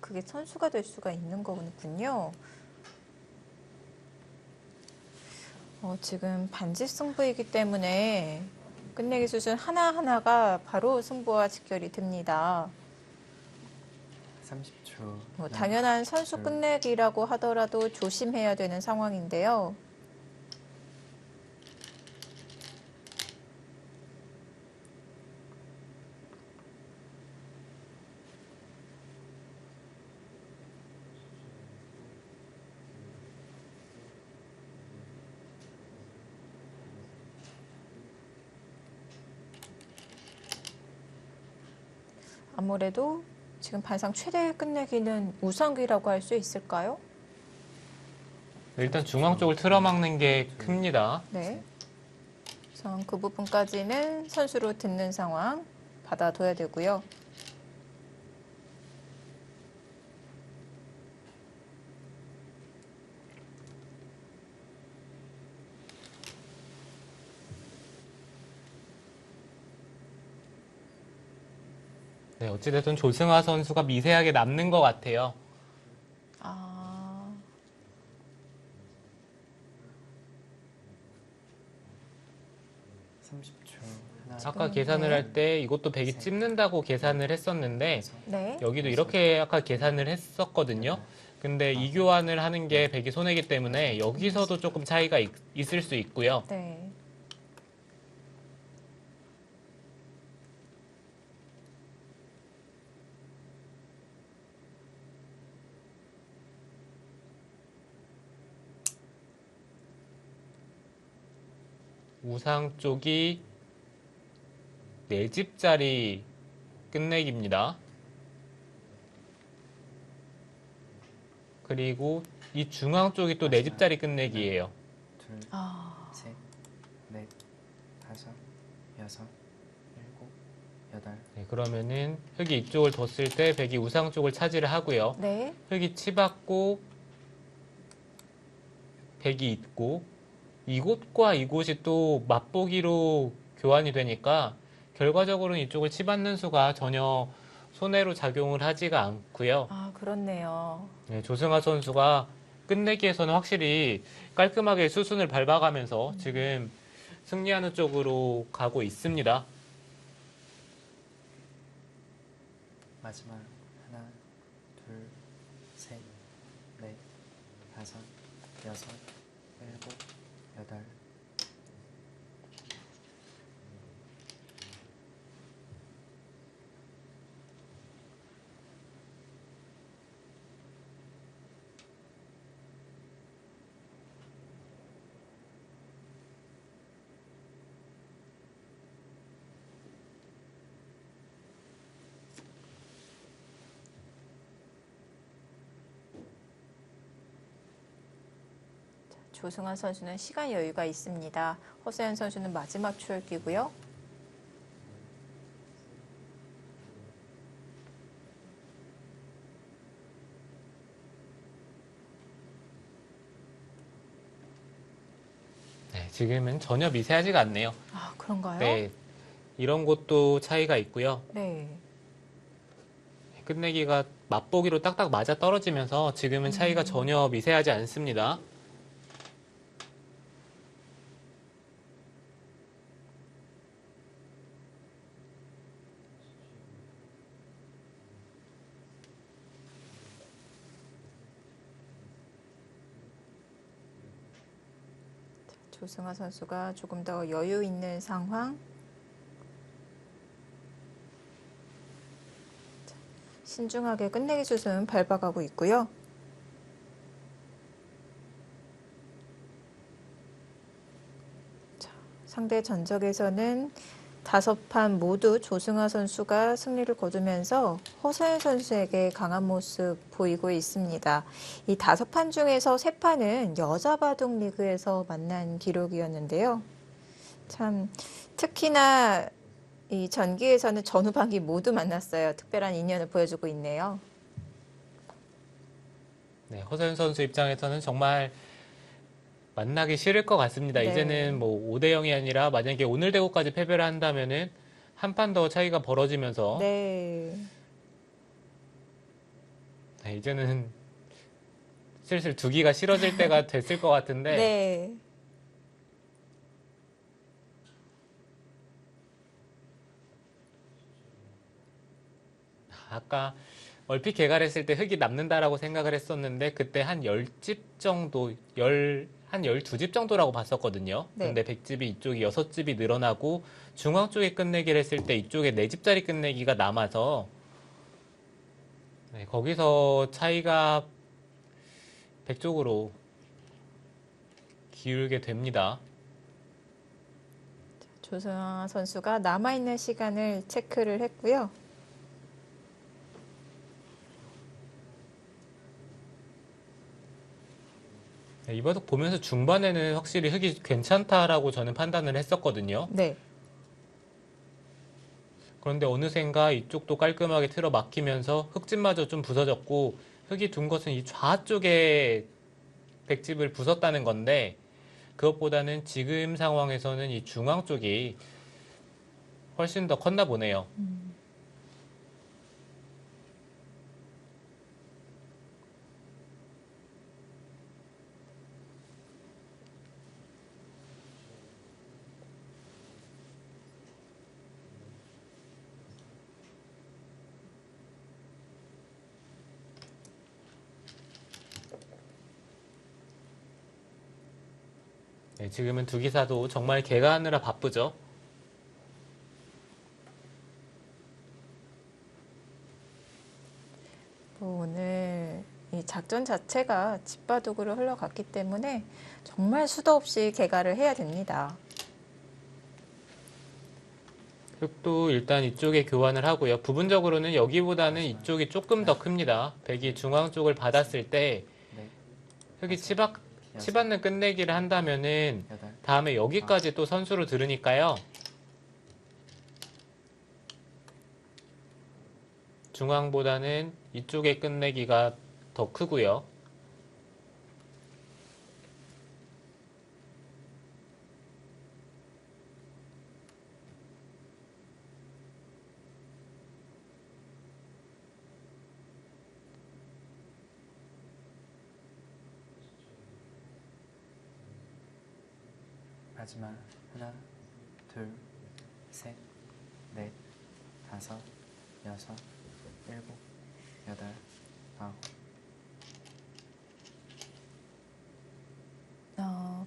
그게 선수가 될 수가 있는 거군요. 지금 반집 승부이기 때문에 끝내기 수준 하나하나가 바로 승부와 직결이 됩니다. 30초. 당연한 선수 둘. 끝내기라고 하더라도 조심해야 되는 상황인데요. 아무래도 지금 반상 최대 끝내기는 우상기라고 할 수 있을까요? 일단 중앙 쪽을 틀어막는 게 큽니다. 네. 우선 그 부분까지는 선수로 듣는 상황 받아둬야 되고요. 네, 어찌됐든 조승아 선수가 미세하게 남는 것 같아요. 아, 30초. 하나, 아까 계산을 할 때 이것도 백이 찝는다고 계산을 했었는데 네. 여기도 이렇게 아까 계산을 했었거든요. 근데 이 교환을 하는 게 백이 손해기 때문에 여기서도 조금 차이가 있을 수 있고요. 네. 우상 쪽이 4집짜리 끝내기입니다. 그리고 이 중앙 쪽이 또 4집짜리 끝내기예요. 둘, 아, 셋, 넷, 다섯, 여섯, 일곱, 여덟. 네, 그러면은 흙이 이쪽을 뒀을 때 백이 우상 쪽을 차지를 하고요. 네. 흙이 치받고 백이 있고 이곳과 이곳이 또 맛보기로 교환이 되니까 결과적으로는 이쪽을 치받는 수가 전혀 손해로 작용을 하지가 않고요. 아, 그렇네요. 네, 조승아 선수가 끝내기에서는 확실히 깔끔하게 수순을 밟아가면서 지금 승리하는 쪽으로 가고 있습니다. 마지막 하나, 둘, 셋, 넷, 다섯, 여섯, 일곱, 여덟. 조승환 선수는 시간 여유가 있습니다. 허세현 선수는 마지막 추월기고요. 네, 지금은 전혀 미세하지가 않네요. 아, 그런가요? 네, 이런 것도 차이가 있고요. 네. 끝내기가 맛보기로 딱딱 맞아 떨어지면서 지금은 차이가 전혀 미세하지 않습니다. 조승환 선수가 조금 더 여유 있는 상황. 신중하게 끝내기 슛은 밟아가고 있고요. 자, 상대 전적에서는 5판 모두 조승아 선수가 승리를 거두면서 허서연 선수에게 강한 모습 보이고 있습니다. 이 5판 중에서 3판은 여자 바둑 리그에서 만난 기록이었는데요. 참 특히나 이 전기에서는 전후반기 모두 만났어요. 특별한 인연을 보여주고 있네요. 네, 허서연 선수 입장에서는 정말 만나기 싫을 것 같습니다. 네. 이제는 뭐 5대 0이 아니라 만약에 오늘 대구까지 패배를 한다면은 한 판 더 차이가 벌어지면서 네. 네, 이제는 슬슬 두기가 싫어질 때가 됐을 것 같은데 네. 아까 얼핏 개갈했을 때 흙이 남는다라고 생각을 했었는데 그때 한 10집 정도, 한 12집 정도라고 봤었거든요. 네. 근데 100집이 이쪽이 6집이 늘어나고 중앙 쪽에 끝내기를 했을 때 이쪽에 4집짜리 끝내기가 남아서 네, 거기서 차이가 100쪽으로 기울게 됩니다. 조승아 선수가 남아있는 시간을 체크를 했고요. 네, 이 바둑 보면서 중반에는 확실히 흙이 괜찮다라고 저는 판단을 했었거든요. 네. 그런데 어느샌가 이쪽도 깔끔하게 틀어 막히면서 흙집마저 좀 부서졌고 흙이 둔 것은 이 좌쪽에 백집을 부쉈다는 건데 그것보다는 지금 상황에서는 이 중앙 쪽이 훨씬 더 컸나 보네요. 네, 지금은 두 기사도 정말 개가하느라 바쁘죠. 오늘 이 작전 자체가 집바둑으로 흘러갔기 때문에 정말 수도 없이 개가를 해야 됩니다. 흙도 일단 이쪽에 교환을 하고요. 부분적으로는 여기보다는 이쪽이 조금 더 큽니다. 백이 중앙 쪽을 받았을 때 네, 흙이 치받는 끝내기를 한다면은 여덟, 다음에 여기까지 또 선수로 들으니까요. 중앙보다는 이쪽의 끝내기가 더 크고요. 마지막 하나, 둘, 셋, 넷, 다섯, 여섯, 일곱, 여덟, 아홉.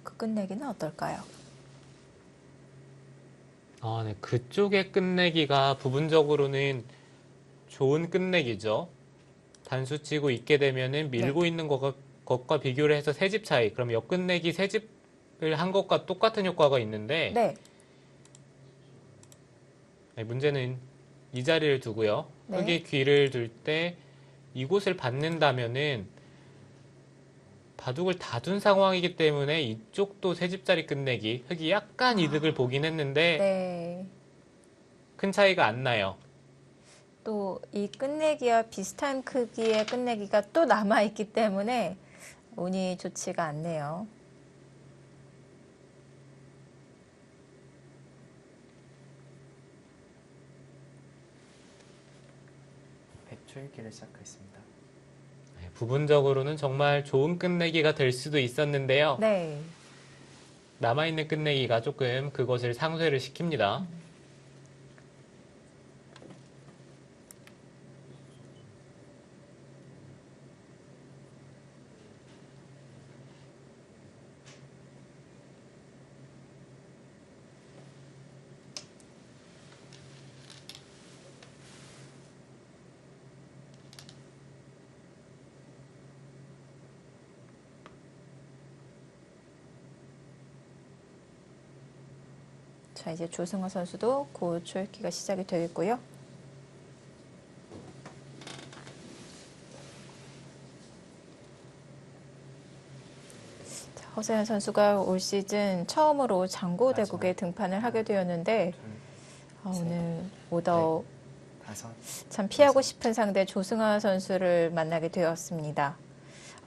그 끝내기는 어떨까요? 네, 그쪽의 끝내기가 부분적으로는 좋은 끝내기죠. 단수 치고 있게 되면은 밀고 있는 것과 비교를 해서 세 집 차이. 그럼 역끝내기 세 집을 한 것과 똑같은 효과가 있는데 네. 네, 문제는 이 자리를 두고요. 네. 흙이 귀를 둘 때 이곳을 받는다면은 바둑을 다 둔 상황이기 때문에 이쪽도 세 집짜리 끝내기 흙이 약간 이득을 보긴 했는데 네. 큰 차이가 안 나요. 또 이 끝내기와 비슷한 크기의 끝내기가 또 남아있기 때문에 운이 좋지가 않네요. 백초읽기를 시작하겠습니다. 네, 부분적으로는 정말 좋은 끝내기가 될 수도 있었는데요. 네. 남아있는 끝내기가 조금 그것을 상쇄를 시킵니다. 자, 이제 조승호 선수도 곧 초읽기가 시작이 되겠고요. 자, 허세현 선수가 올 시즌 처음으로 장고대국에 등판을 하게 되었는데 오늘 오더 다섯, 참 피하고 싶은 상대 조승아 선수를 만나게 되었습니다.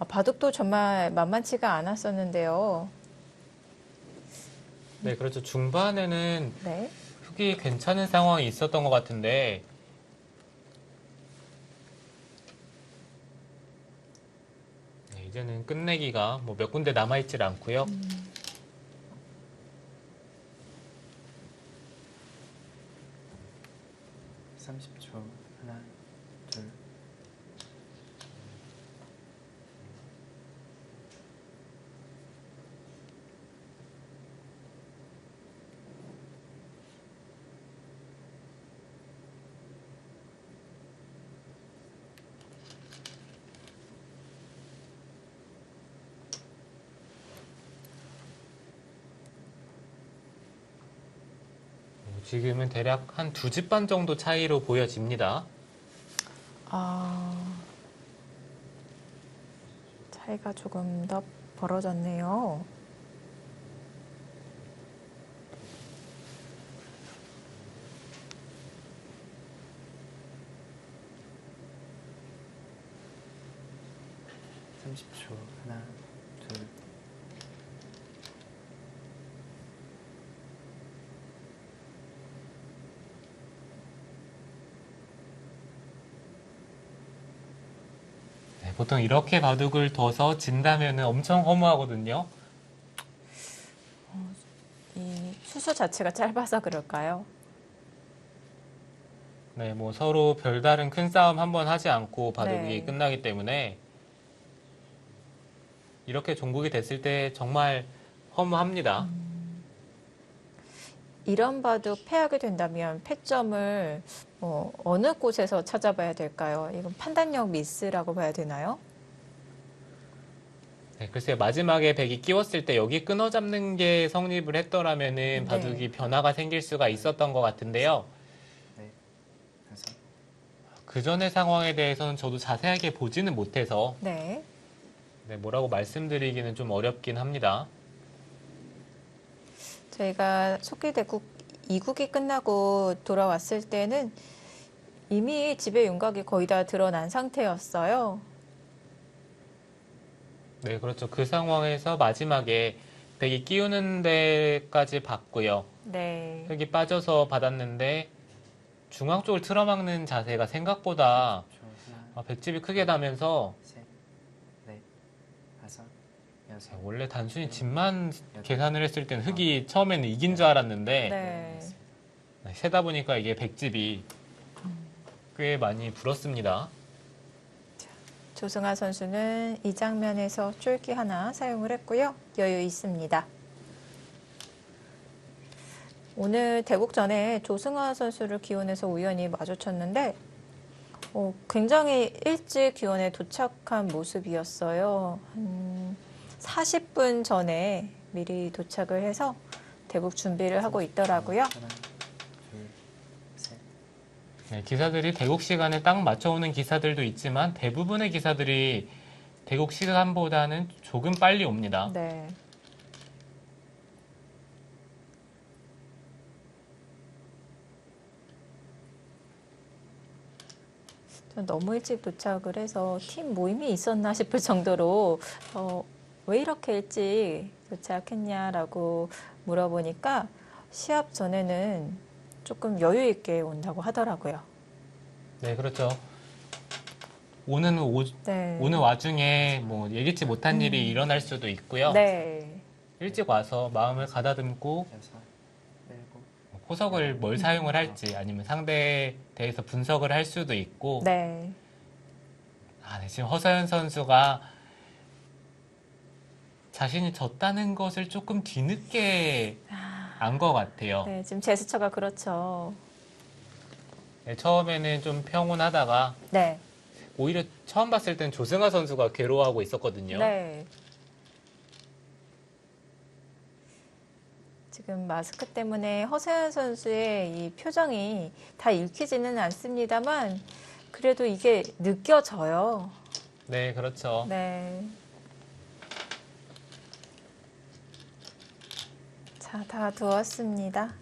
바둑도 정말 만만치가 않았었는데요. 네, 그렇죠. 중반에는 네. 흙이 괜찮은 상황이 있었던 것 같은데 네, 이제는 끝내기가 뭐 몇 군데 남아있질 않고요. 30초. 하나, 둘, 지금은 대략 한 2집 반 정도 차이로 보여집니다. 차이가 조금 더 벌어졌네요. 삼십 초. 하나, 둘, 네, 보통 이렇게 바둑을 둬서 진다면 엄청 허무하거든요. 이 수수 자체가 짧아서 그럴까요? 네, 뭐 서로 별다른 큰 싸움 한번 하지 않고 바둑이 네. 끝나기 때문에 이렇게 종국이 됐을 때 정말 허무합니다. 이런 바둑 패하게 된다면 패점을 어느 곳에서 찾아봐야 될까요? 이건 판단력 미스라고 봐야 되나요? 네, 글쎄요. 마지막에 백이 끼웠을 때 여기 끊어 잡는 게 성립을 했더라면은 네. 바둑이 변화가 생길 수가 있었던 것 같은데요. 넷, 다섯, 그 전의 상황에 대해서는 저도 자세하게 보지는 못해서 네. 네, 뭐라고 말씀드리기는 좀 어렵긴 합니다. 저희가 속기대국 2국이 끝나고 돌아왔을 때는 이미 집의 윤곽이 거의 다 드러난 상태였어요. 네, 그렇죠. 그 상황에서 마지막에 백이 끼우는 데까지 봤고요. 네. 흙이 빠져서 받았는데 중앙 쪽을 틀어막는 자세가 생각보다 초. 하나, 백집이 크게 나면서 셋, 넷, 다섯, 여섯, 원래 단순히 집만 계산을 했을 때는 흙이 처음에는 이긴 줄 알았는데 네. 네, 세다 보니까 이게 백집이 꽤 많이 불었습니다. 조승아 선수는 이 장면에서 쫄기 하나 사용을 했고요. 여유 있습니다. 오늘 대국 전에 조승아 선수를 기원해서 우연히 마주쳤는데 굉장히 일찍 기원에 도착한 모습이었어요. 한 40분 전에 미리 도착을 해서 대국 준비를 하고 있더라고요. 하나, 둘, 셋, 네, 기사들이 대국 시간에 딱 맞춰오는 기사들도 있지만 대부분의 기사들이 대국 시간보다는 조금 빨리 옵니다. 네. 전 너무 일찍 도착을 해서 팀 모임이 있었나 싶을 정도로 왜 이렇게 일찍 도착했냐라고 물어보니까 시합 전에는 조금 여유 있게 온다고 하더라고요. 네, 그렇죠. 네. 오는 와중에 뭐 예기치 못한 일이 일어날 수도 있고요. 네. 일찍 와서 마음을 가다듬고 여섯, 일곱, 포석을 뭘 사용을 할지 아니면 상대에 대해서 분석을 할 수도 있고 네. 네, 지금 허서연 선수가 자신이 졌다는 것을 조금 뒤늦게 안 것 같아요. 네, 지금 제스처가 그렇죠. 네, 처음에는 좀 평온하다가 네. 오히려 처음 봤을 땐 조승아 선수가 괴로워하고 있었거든요. 네. 지금 마스크 때문에 허세현 선수의 이 표정이 다 읽히지는 않습니다만 그래도 이게 느껴져요. 네, 그렇죠. 네. 자, 다 두었습니다.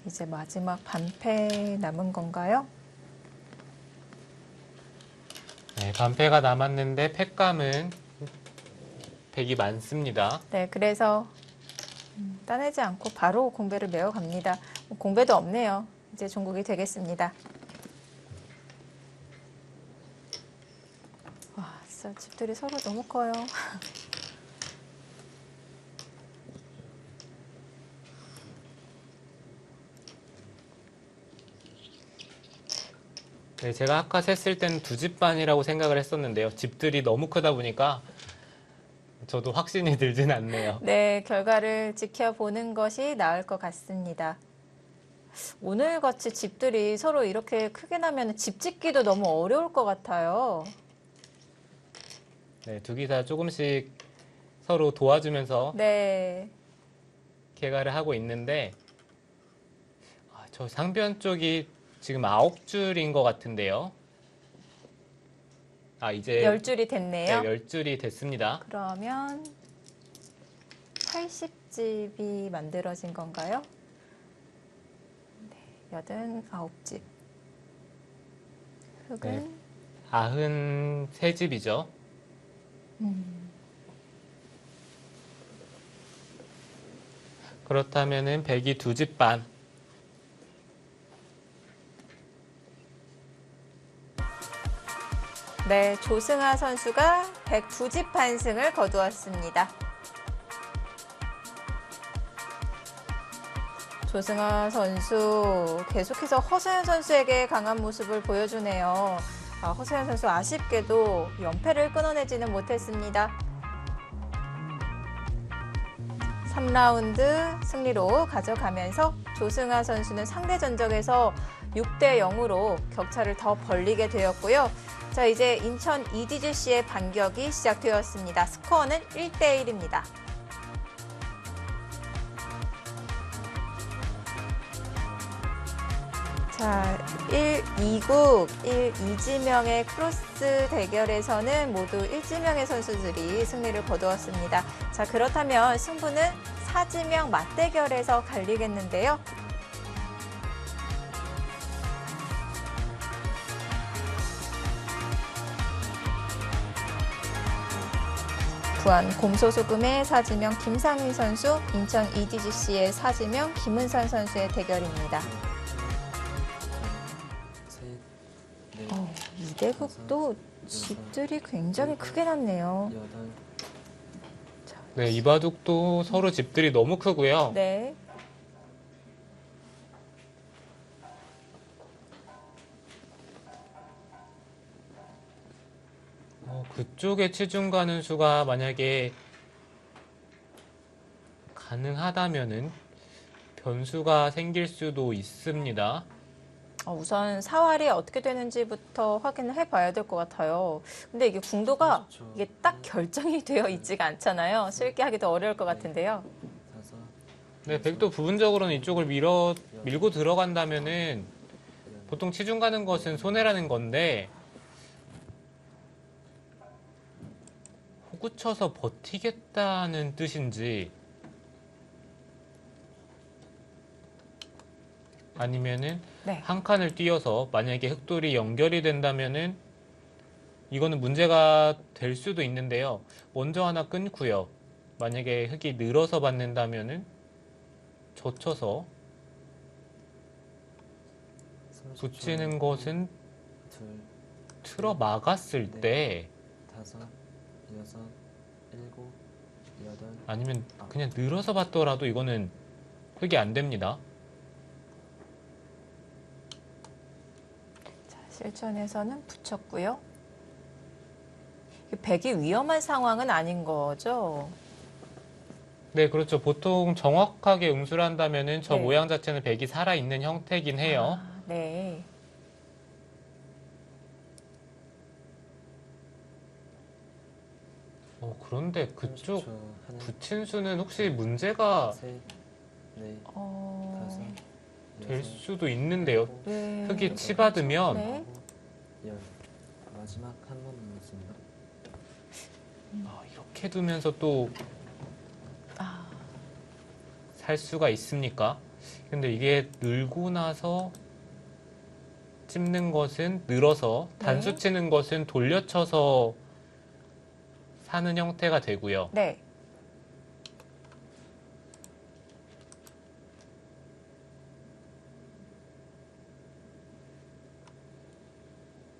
이제 마지막 반패 남은 건가요? 네, 반패가 남았는데 팩감은 백이 많습니다. 네, 그래서 따내지 않고 바로 공배를 메워갑니다. 공배도 없네요. 이제 종국이 되겠습니다. 와, 진짜 집들이 서로 너무 커요. 네, 제가 아까 셌을 때는 2집 반이라고 생각을 했었는데요. 집들이 너무 크다 보니까 저도 확신이 들진 않네요. 네, 결과를 지켜보는 것이 나을 것 같습니다. 오늘 같이 집들이 서로 이렇게 크게 나면 집 짓기도 너무 어려울 것 같아요. 네, 두 기사 조금씩 서로 도와주면서 네. 개가를 하고 있는데 저 상변 쪽이 지금 9줄인 것 같은데요. 이제 10줄이 됐네요. 네, 10줄이 됐습니다. 그러면 80집이 만들어진 건가요? 네, 89집. 흙은 93집이죠. 그렇다면은 100이 2집 반. 네, 조승아 선수가 109집 반승을 거두었습니다. 조승아 선수 계속해서 허세현 선수에게 강한 모습을 보여주네요. 허세현 선수 아쉽게도 연패를 끊어내지는 못했습니다. 3라운드 승리로 가져가면서 조승아 선수는 상대 전적에서 6대 0으로 격차를 더 벌리게 되었고요. 자, 이제 인천 EDGC의 반격이 시작되었습니다. 스코어는 1대 1입니다. 자, 1-2국, 1-2지명의 크로스 대결에서는 모두 1지명의 선수들이 승리를 거두었습니다. 자, 그렇다면 승부는 4지명 맞대결에서 갈리겠는데요. 부안 곰소소금의 4지명 김상희 선수, 인천 EDGC의 4지명 김은선 선수의 대결입니다. 이대국도 집들이 굉장히 크게 났네요. 네, 이바둑도 서로 집들이 너무 크고요. 네. 그쪽에 치중 가는 수가 만약에 가능하다면은 변수가 생길 수도 있습니다. 우선 사활이 어떻게 되는지부터 확인을 해봐야 될 것 같아요. 근데 이게 궁도가 이게 딱 결정이 되어 있지가 않잖아요. 쉽게 하기도 어려울 것 같은데요. 네, 백도 부분적으로는 이쪽을 밀고 들어간다면은 보통 치중 가는 것은 손해라는 건데 호구 쳐서 버티겠다는 뜻인지 아니면은 네. 한 칸을 띄어서 만약에 흑돌이 연결이 된다면은 이거는 문제가 될 수도 있는데요. 먼저 하나 끊고요. 만약에 흑이 늘어서 받는다면은 젖혀서 붙이는 것은 틀어 막았을 때 아니면 그냥 늘어서 받더라도 이거는 흑이 안 됩니다. 자, 실전에서는 붙였고요. 백이 위험한 상황은 아닌 거죠. 네, 그렇죠. 보통 정확하게 응수를 한다면은 저 네. 모양 자체는 백이 살아있는 형태긴 해요. 아, 네. 그런데 그쪽 30초. 하나, 붙인 수는 혹시 문제가 셋, 넷, 다섯, 어, 될 여섯, 수도 있는데요. 일곱, 왜? 흙이 치받으면 네. 아홉, 열. 마지막 한 번 남았습니다. 이렇게 두면서 또 아, 살 수가 있습니까? 근데 이게 늘고 나서 찝는 것은 늘어서 네. 단수 치는 것은 돌려쳐서 사는 형태가 되고요. 네.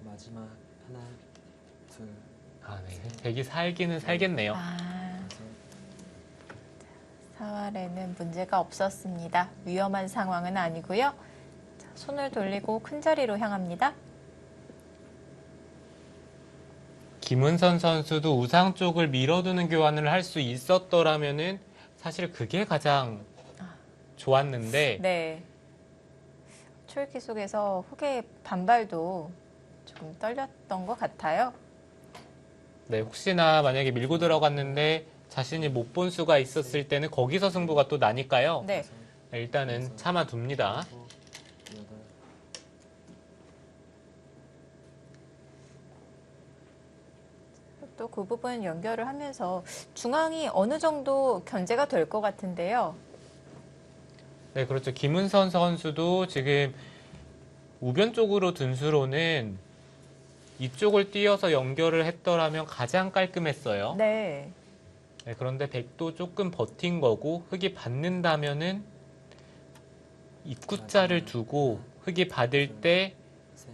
마지막 하나, 둘, 네. 백이 살기는 살겠네요. 아, 다섯, 사활에는 문제가 없었습니다. 위험한 상황은 아니고요. 자, 손을 돌리고 큰 자리로 향합니다. 김은선 선수도 우상 쪽을 밀어두는 교환을 할 수 있었더라면은 사실 그게 가장 좋았는데 네. 초읽기 속에서 흙의 반발도 조금 떨렸던 것 같아요. 네, 혹시나 만약에 밀고 들어갔는데 자신이 못 본 수가 있었을 때는 거기서 승부가 또 나니까요. 네. 다섯, 네, 일단은 참아둡니다. 일곱, 여덟. 또 그 부분 연결을 하면서 중앙이 어느 정도 견제가 될 것 같은데요. 네, 그렇죠. 김은선 선수도 지금 우변 쪽으로 둔 수로는 이쪽을 띄어서 연결을 했더라면 가장 깔끔했어요. 네. 네, 그런데 백도 조금 버틴 거고 흙이 받는다면은 입구자를 두고 흙이 받을 때 셋,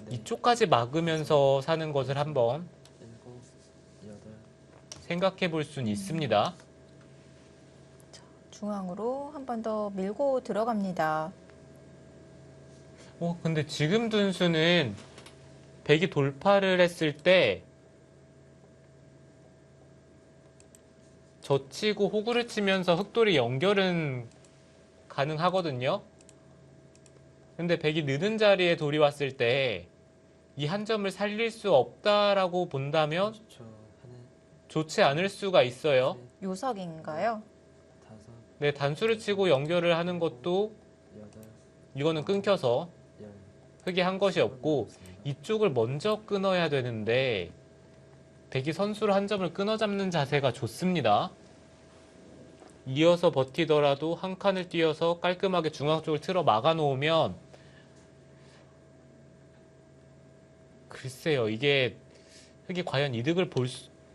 넷, 이쪽까지 막으면서 사는 것을 한번 일곱, 여덟. 생각해 볼 수는 있습니다. 중앙으로 한 번 더 밀고 들어갑니다. 근데 지금 둔 수는 백이 돌파를 했을 때 젖히고 호구를 치면서 흑돌이 연결은 가능하거든요. 근데 백이 느는 자리에 돌이 왔을 때 이 한 점을 살릴 수 없다라고 본다면 30초. 하나, 좋지 않을 수가 있어요. 셋, 요석인가요? 다섯, 네, 단수를 치고 연결을 하는 것도 여덟, 이거는 끊겨서 열. 흙이 한 것이 없고 이쪽을 먼저 끊어야 되는데 백이 선수로 한 점을 끊어 잡는 자세가 좋습니다. 이어서 버티더라도 한 칸을 띄어서 깔끔하게 중앙 쪽을 틀어 막아 놓으면 글쎄요, 이게 흙이 과연 이득을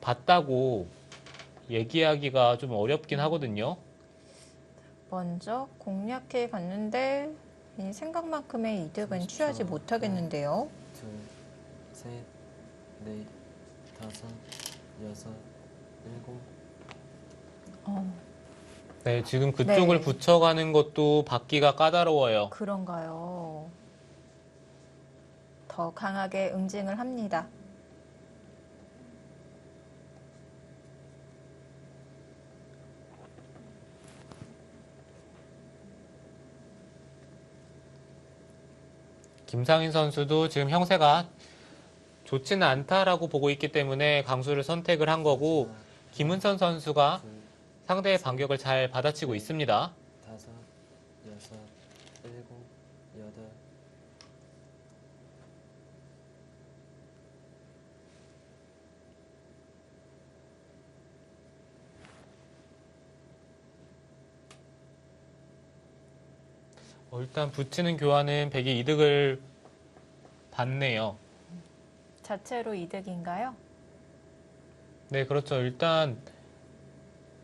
봤다고 얘기하기가 좀 어렵긴 하거든요. 먼저 공략해 갔는데 이 생각만큼의 이득은 취하지 못하겠는데요. 둘, 셋, 넷, 다섯, 여섯, 일곱. 네, 지금 그쪽을 네. 붙여가는 것도 받기가 까다로워요. 그런가요? 더 강하게 응징을 합니다. 김상인 선수도 지금 형세가 좋지는 않다라고 보고 있기 때문에 강수를 선택을 한 거고 김은선 선수가 둘, 상대의 반격을 잘 받아치고 있습니다. 다섯, 여섯, 일곱, 여덟. 일단 붙이는 교환은 백이 이득을 받네요. 자체로 이득인가요? 네, 그렇죠. 일단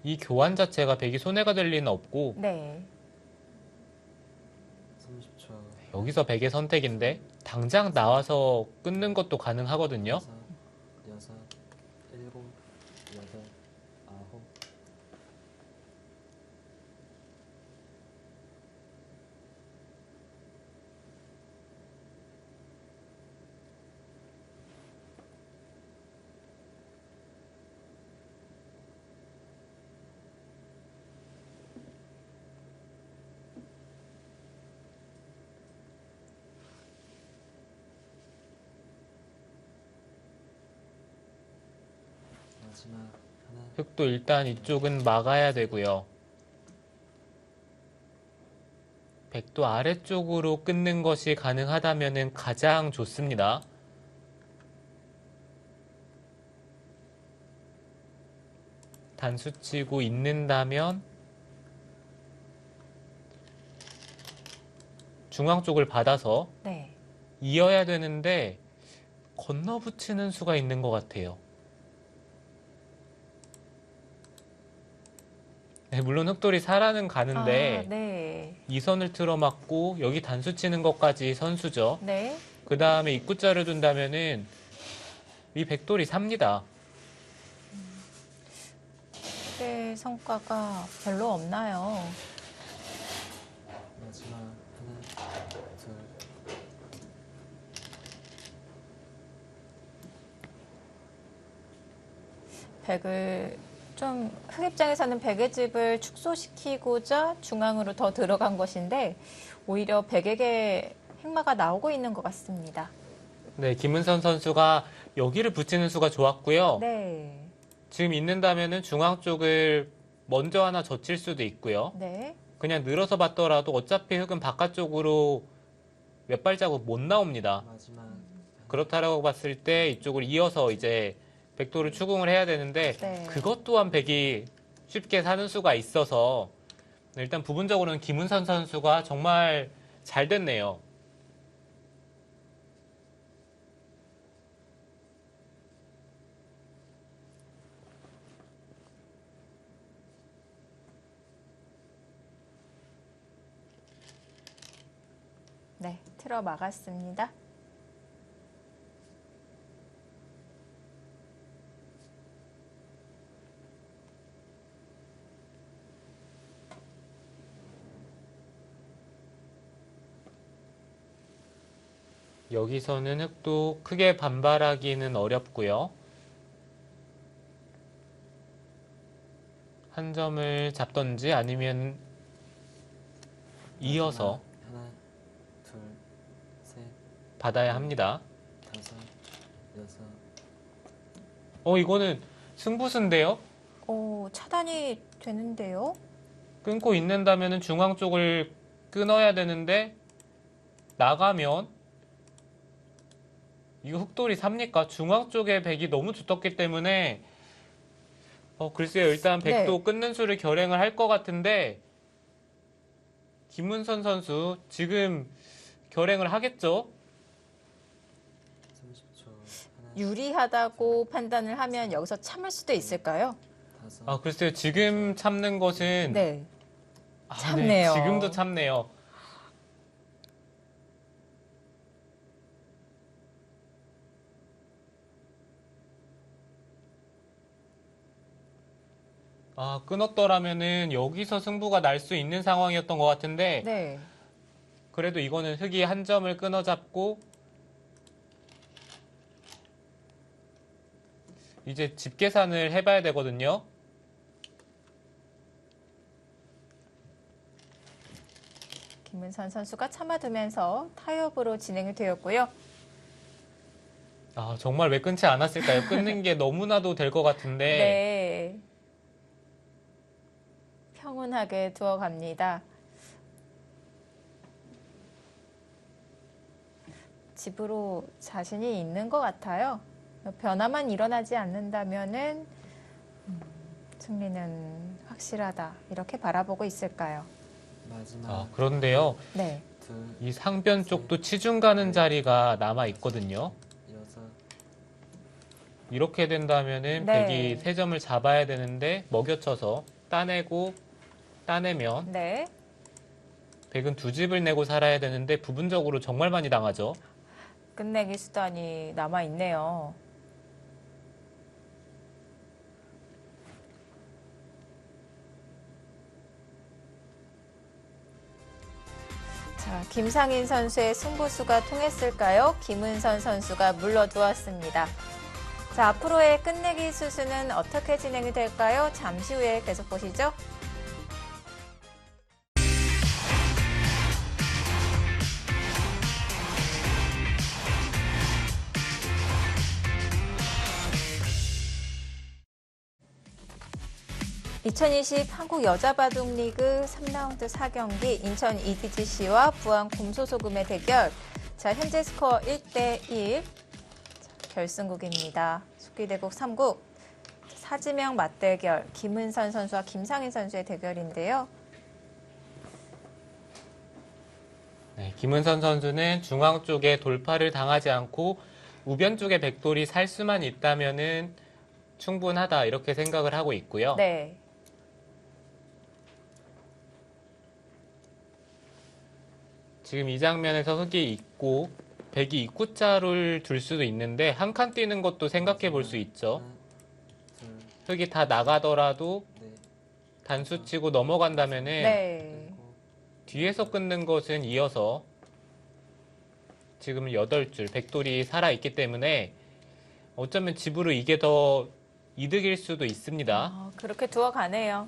이 교환 자체가 백이 손해가 될 리는 없고 네. 30초. 여기서 백의 선택인데 당장 나와서 끊는 것도 가능하거든요. 다섯, 여섯, 일곱, 여덟, 아홉. 마지막 하나. 흑도 일단 이쪽은 막아야 되고요. 백도 아래쪽으로 끊는 것이 가능하다면 가장 좋습니다. 단수치고 있는다면 중앙 쪽을 받아서 네. 이어야 되는데 건너붙이는 수가 있는 것 같아요. 네, 물론 흑돌이 살아는 가는데 네. 이 선을 틀어막고 여기 단수 치는 것까지 선수죠. 네. 그 다음에 입구자를 둔다면은 이 백돌이 삽니다. 네, 성과가 별로 없나요? 마지막 하나, 둘. 백을 좀 흑 입장에서는 백의 집을 축소시키고자 중앙으로 더 들어간 것인데 오히려 백에게 행마가 나오고 있는 것 같습니다. 네, 김은선 선수가 여기를 붙이는 수가 좋았고요. 네. 지금 있는다면은 중앙 쪽을 먼저 하나 젖힐 수도 있고요. 네. 그냥 늘어서 봤더라도 어차피 흑은 바깥쪽으로 몇 발자국 못 나옵니다. 마지막 하나. 그렇다라고 봤을 때 이쪽을 이어서 이제 백도를 추궁을 해야 되는데 네. 그것 또한 백이 쉽게 사는 수가 있어서 일단 부분적으로는 김은선 선수가 정말 잘 됐네요. 네, 틀어 막았습니다. 여기서는 흑도 크게 반발하기는 어렵고요. 한 점을 잡던지 아니면 이어서 하나, 둘, 셋, 받아야 합니다. 다섯, 여섯. 이거는 승부수인데요? 오, 차단이 되는데요? 끊고 있는다면 중앙 쪽을 끊어야 되는데 나가면 이거 흑돌이 삽니까? 중앙 쪽에 백이 너무 두텁기 때문에 글쎄요. 일단 백도 네. 끊는 수를 결행을 할 것 같은데 김은선 선수 지금 결행을 하겠죠? 30초. 하나, 유리하다고 판단을 하면 여기서 참을 수도 있을까요? 다섯. 글쎄요. 지금 참는 것은 네. 네, 참네요. 지금도 참네요. 끊었더라면은 여기서 승부가 날 수 있는 상황이었던 것 같은데 네. 그래도 이거는 흑이 한 점을 끊어잡고 이제 집 계산을 해봐야 되거든요. 김은선 선수가 참아두면서 타협으로 진행이 되었고요. 정말 왜 끊지 않았을까요? 끊는 게 너무나도 될 것 같은데 네. 평온하게 두어갑니다. 집으로 자신이 있는 것 같아요. 변화만 일어나지 않는다면은 승리는 확실하다. 이렇게 바라보고 있을까요? 마지막. 그런데요. 네. 둘, 이 상변 쪽도 치중 가는 자리가 남아 있거든요. 여섯. 이렇게 된다면은 네. 백이 세 점을 잡아야 되는데 먹여쳐서 따내고 따내면 네. 백은 두 집을 내고 살아야 되는데 부분적으로 정말 많이 당하죠. 끝내기 수단이 남아 있네요. 자, 김상인 선수의 승부수가 통했을까요? 김은선 선수가 물러두었습니다. 자, 앞으로의 끝내기 수수는 어떻게 진행이 될까요? 잠시 후에 계속 보시죠. 2020 한국 여자바둑리그 3라운드 4경기 인천 EDGC와 부안 곰소소금의 대결. 자, 현재 스코어 1대1. 결승국입니다. 숙기대국 3국. 사지명 맞대결. 김은선 선수와 김상인 선수의 대결인데요. 네, 김은선 선수는 중앙 쪽에 돌파를 당하지 않고 우변 쪽에 백돌이 살 수만 있다면은 충분하다 이렇게 생각을 하고 있고요. 네. 지금 이 장면에서 흑이 있고 백이 입구자를 둘 수도 있는데 한 칸 뛰는 것도 생각해 볼 수 있죠. 하나, 흑이 다 나가더라도 둘, 넷, 단수 치고 넘어간다면은 네. 일곱, 뒤에서 끊는 것은 이어서 지금은 8줄 백돌이 살아있기 때문에 어쩌면 집으로 이게 더 이득일 수도 있습니다. 그렇게 두어가네요.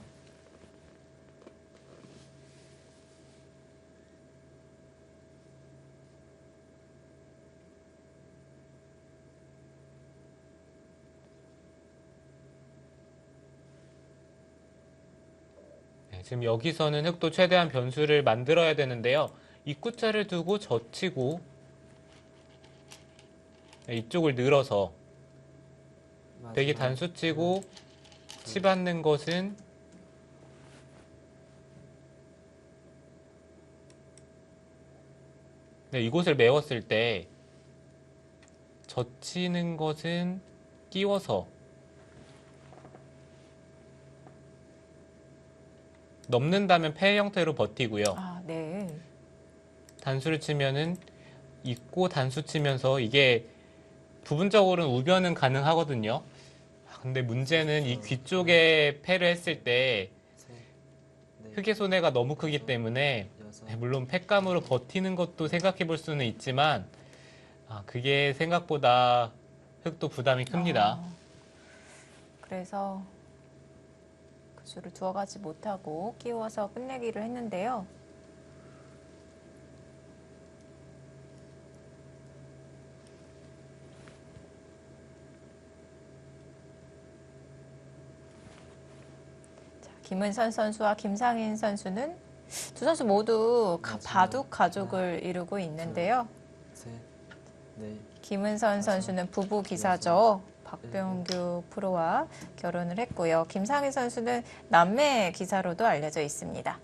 네, 지금 여기서는 흑도 최대한 변수를 만들어야 되는데요. 입구자를 두고 젖히고 네, 이쪽을 늘어서 백이 마지막 단수 치고 치받는 것은 네, 이곳을 메웠을 때 젖히는 것은 끼워서 넘는다면 패 형태로 버티고요. 아, 네. 단수를 치면은 있고 단수 치면서 이게 부분적으로는 우변은 가능하거든요. 근데 문제는 이 귀 쪽에 패를 했을 때 셋, 넷, 흑의 손해가 너무 크기 때문에 여섯, 물론 패감으로 버티는 것도 생각해 볼 수는 있지만 그게 생각보다 흑도 부담이 큽니다. 그래서 그 줄을 두어가지 못하고 끼워서 끝내기를 했는데요. 자, 김은선 선수와 김상인 선수는 두 선수 모두 바둑 가족을 이루고 있는데요. 셋, 넷, 김은선 선수는 부부 기사죠. 박병규 프로와 결혼을 했고요. 김상희 선수는 남매 기사로도 알려져 있습니다.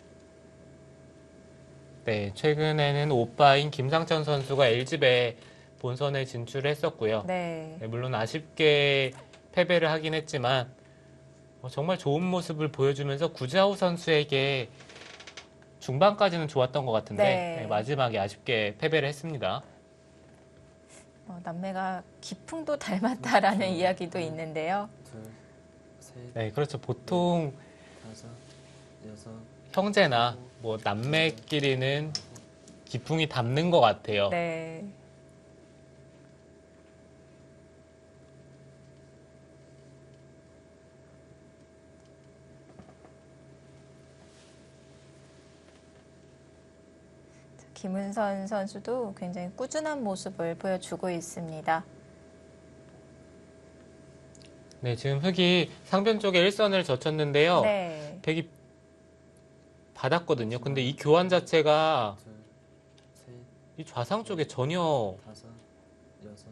네, 최근에는 오빠인 김상천 선수가 LG배 본선에 진출했었고요. 네. 네, 물론 아쉽게 패배를 하긴 했지만 정말 좋은 모습을 보여주면서 구자우 선수에게 중반까지는 좋았던 것 같은데 네. 네, 마지막에 아쉽게 패배를 했습니다. 남매가 기풍도 닮았다라는 이야기도 있는데요. 둘, 셋, 네, 그렇죠. 보통 다섯, 여섯, 형제나 뭐 남매끼리는 기풍이 닮는 것 같아요. 네. 김은선 선수도 굉장히 꾸준한 모습을 보여주고 있습니다. 네, 지금 흑이 상변 쪽에 일선을 젖혔는데요. 네. 백이 받았거든요. 근데 이 교환 자체가 둘, 셋, 이 좌상 쪽에 전혀 다섯, 여섯,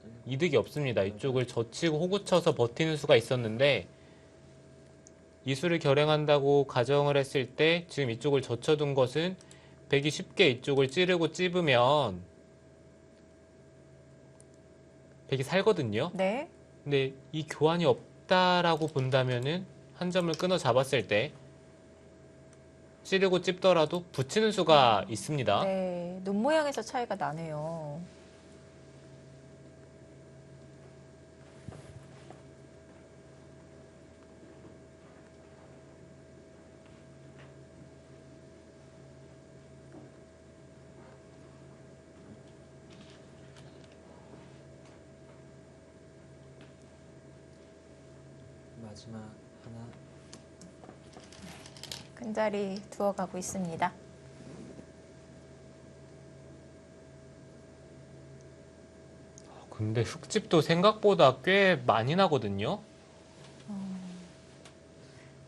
일곱, 이득이 없습니다. 이쪽을 젖히고 호구 쳐서 버티는 수가 있었는데 이 수를 결행한다고 가정을 했을 때 지금 이쪽을 젖혀둔 것은 백이 쉽게 이쪽을 찌르고 찝으면 백이 살거든요. 네. 근데 이 교환이 없다라고 본다면은 한 점을 끊어 잡았을 때 찌르고 찝더라도 붙이는 수가 있습니다. 네. 눈 모양에서 차이가 나네요. 마지막 하나, 큰 자리 두어가고 있습니다. 근데 흙집도 생각보다 꽤 많이 나거든요.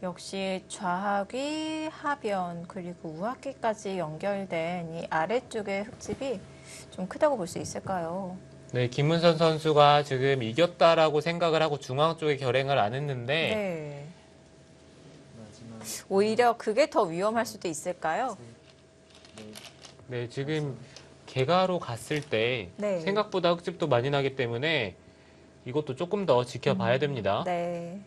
역시 좌하귀, 하변, 그리고 우하귀까지 연결된 이 아래쪽의 흙집이 좀 크다고 볼 수 있을까요? 네, 김문선 선수가 지금 이겼다라고 생각을 하고 중앙 쪽에 결행을 안 했는데 네. 마지막 오히려 그게 더 위험할 수도 있을까요? 셋, 넷, 네, 지금 개가로 갔을 때 네. 생각보다 흙집도 많이 나기 때문에 이것도 조금 더 지켜봐야 됩니다. 네.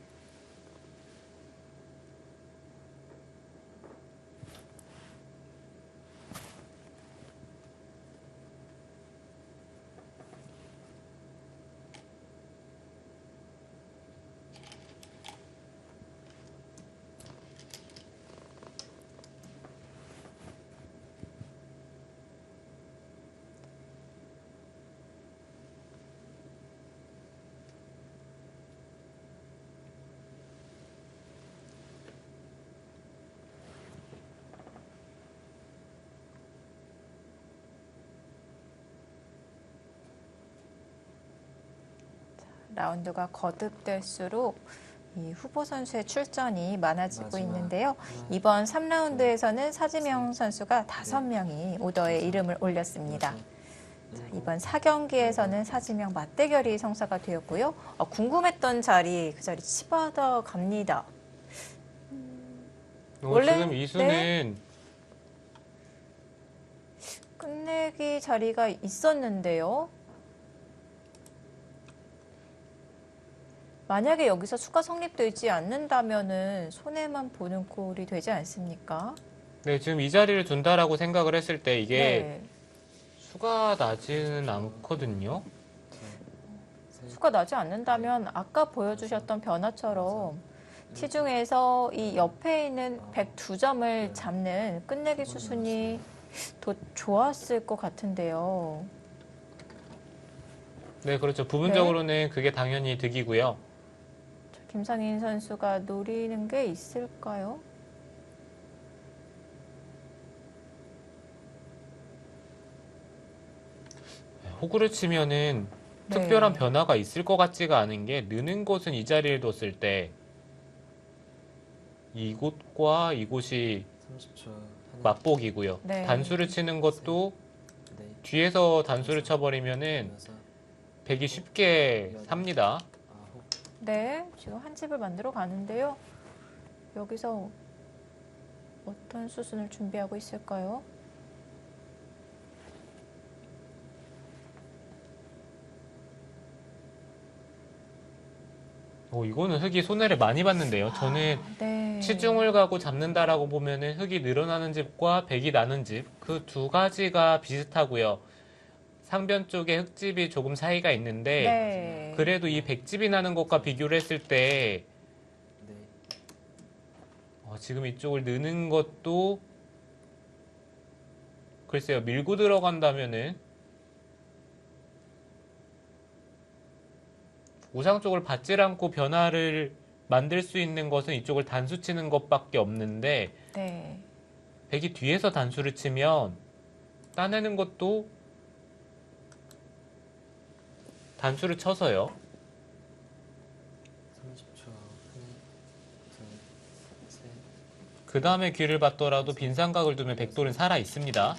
라운드가 거듭될수록 이 후보 선수의 출전이 많아지고 마지막 있는데요. 하나, 이번 3라운드에서는 사지명 선수가 5명이 오더에 이름을 올렸습니다. 여섯, 자, 일곱, 이번 4경기에서는 사지명 맞대결이 성사가 되었고요. 궁금했던 자리, 그 자리 치받아 갑니다. 원래- 지금 이수는 끝내기 자리가 있었는데요. 만약에 여기서 수가 성립되지 않는다면은 손해만 보는 꼴이 되지 않습니까? 네, 지금 이 자리를 준다라고 생각을 했을 때 이게 네. 수가 나지는 않거든요. 셋, 수가 나지 않는다면 아까 보여주셨던 변화처럼 치중에서 이 옆에 있는 102점을 잡는 끝내기 수순이 더 좋았을 것 같은데요. 네, 그렇죠. 부분적으로는 그게 당연히 득이고요. 김상인 선수가 노리는 게 있을까요? 호구를 치면은 네. 특별한 변화가 있을 것 같지가 않은 게 느는 곳은 이 자리를 뒀을 때 이곳과 이곳이 30초 하나, 맞복이고요. 네. 단수를 치는 것도 넷, 뒤에서 단수를 쳐버리면은 여섯, 백이 쉽게 삽니다. 아홉, 네, 지금 한 집을 만들어 가는데요. 여기서 어떤 수순을 준비하고 있을까요? 이거는 흙이 손해를 많이 봤는데요. 저는 네. 치중을 가고 잡는다라고 보면은 흙이 늘어나는 집과 백이 나는 집, 그 두 가지가 비슷하고요. 상변 쪽에 흙집이 조금 사이가 있는데 네. 그래도 이 백집이 나는 것과 비교를 했을 때 넷, 지금 이쪽을 느는 것도 글쎄요, 밀고 들어간다면은 우상 쪽을 받질 않고 변화를 만들 수 있는 것은 이쪽을 단수 치는 것밖에 없는데 네. 백이 뒤에서 단수를 치면 따내는 것도 단수를 쳐서요. 30초 하나, 둘, 셋, 그 다음에 귀를 받더라도 빈삼각을 두면 백돌은 살아 있습니다.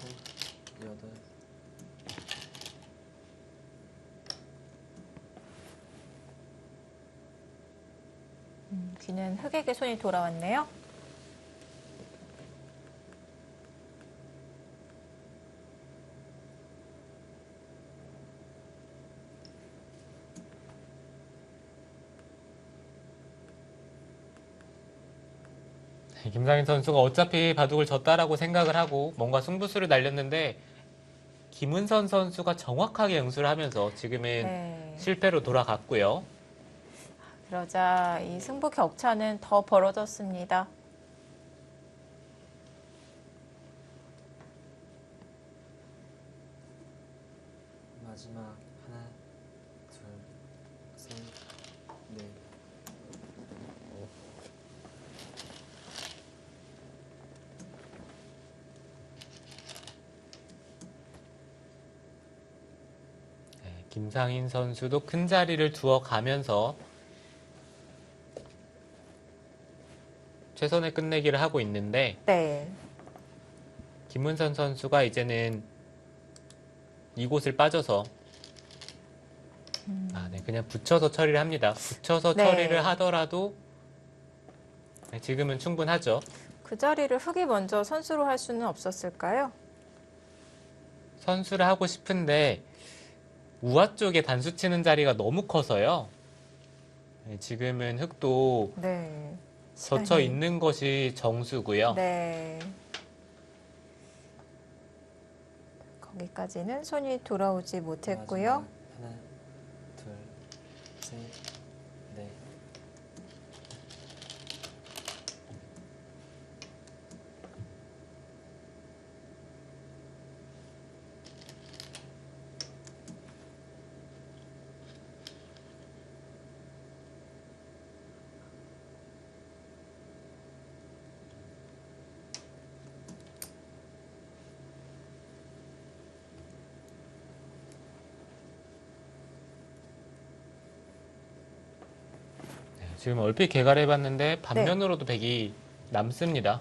일곱, 여덟, 귀는 흑에게 손이 돌아왔네요. 김상인 선수가 어차피 바둑을 졌다라고 생각을 하고 뭔가 승부수를 날렸는데 김은선 선수가 정확하게 응수를 하면서 지금은 네. 실패로 돌아갔고요. 그러자 이 승부 격차는 더 벌어졌습니다. 마지막 하나, 둘, 셋, 넷, 김상인 선수도 큰 자리를 두어 가면서 최선의 끝내기를 하고 있는데 네. 김은선 선수가 이제는 이곳을 빠져서 네, 그냥 붙여서 처리를 합니다. 붙여서 네. 처리를 하더라도 네, 지금은 충분하죠. 그 자리를 흙이 먼저 선수로 할 수는 없었을까요? 선수를 하고 싶은데 우아 쪽에 단수 치는 자리가 너무 커서요. 네, 지금은 흙도 네. 젖혀 시간이- 있는 것이 정수고요. 네. 거기까지는 손이 돌아오지 못했고요. 마지막 하나, 둘, 셋, 넷. 지금 얼핏 개괄해봤는데 반면으로도 백이 남습니다.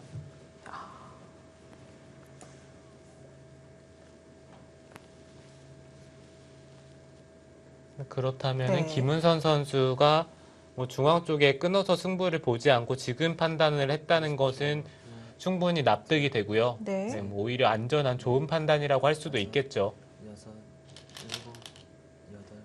그렇다면 네. 김은선 선수가 뭐 중앙 쪽에 끊어서 승부를 보지 않고 지금 판단을 했다는 것은 충분히 납득이 되고요. 네. 네, 뭐 오히려 안전한 좋은 판단이라고 할 수도 있겠죠. 여섯, 일곱, 여덟.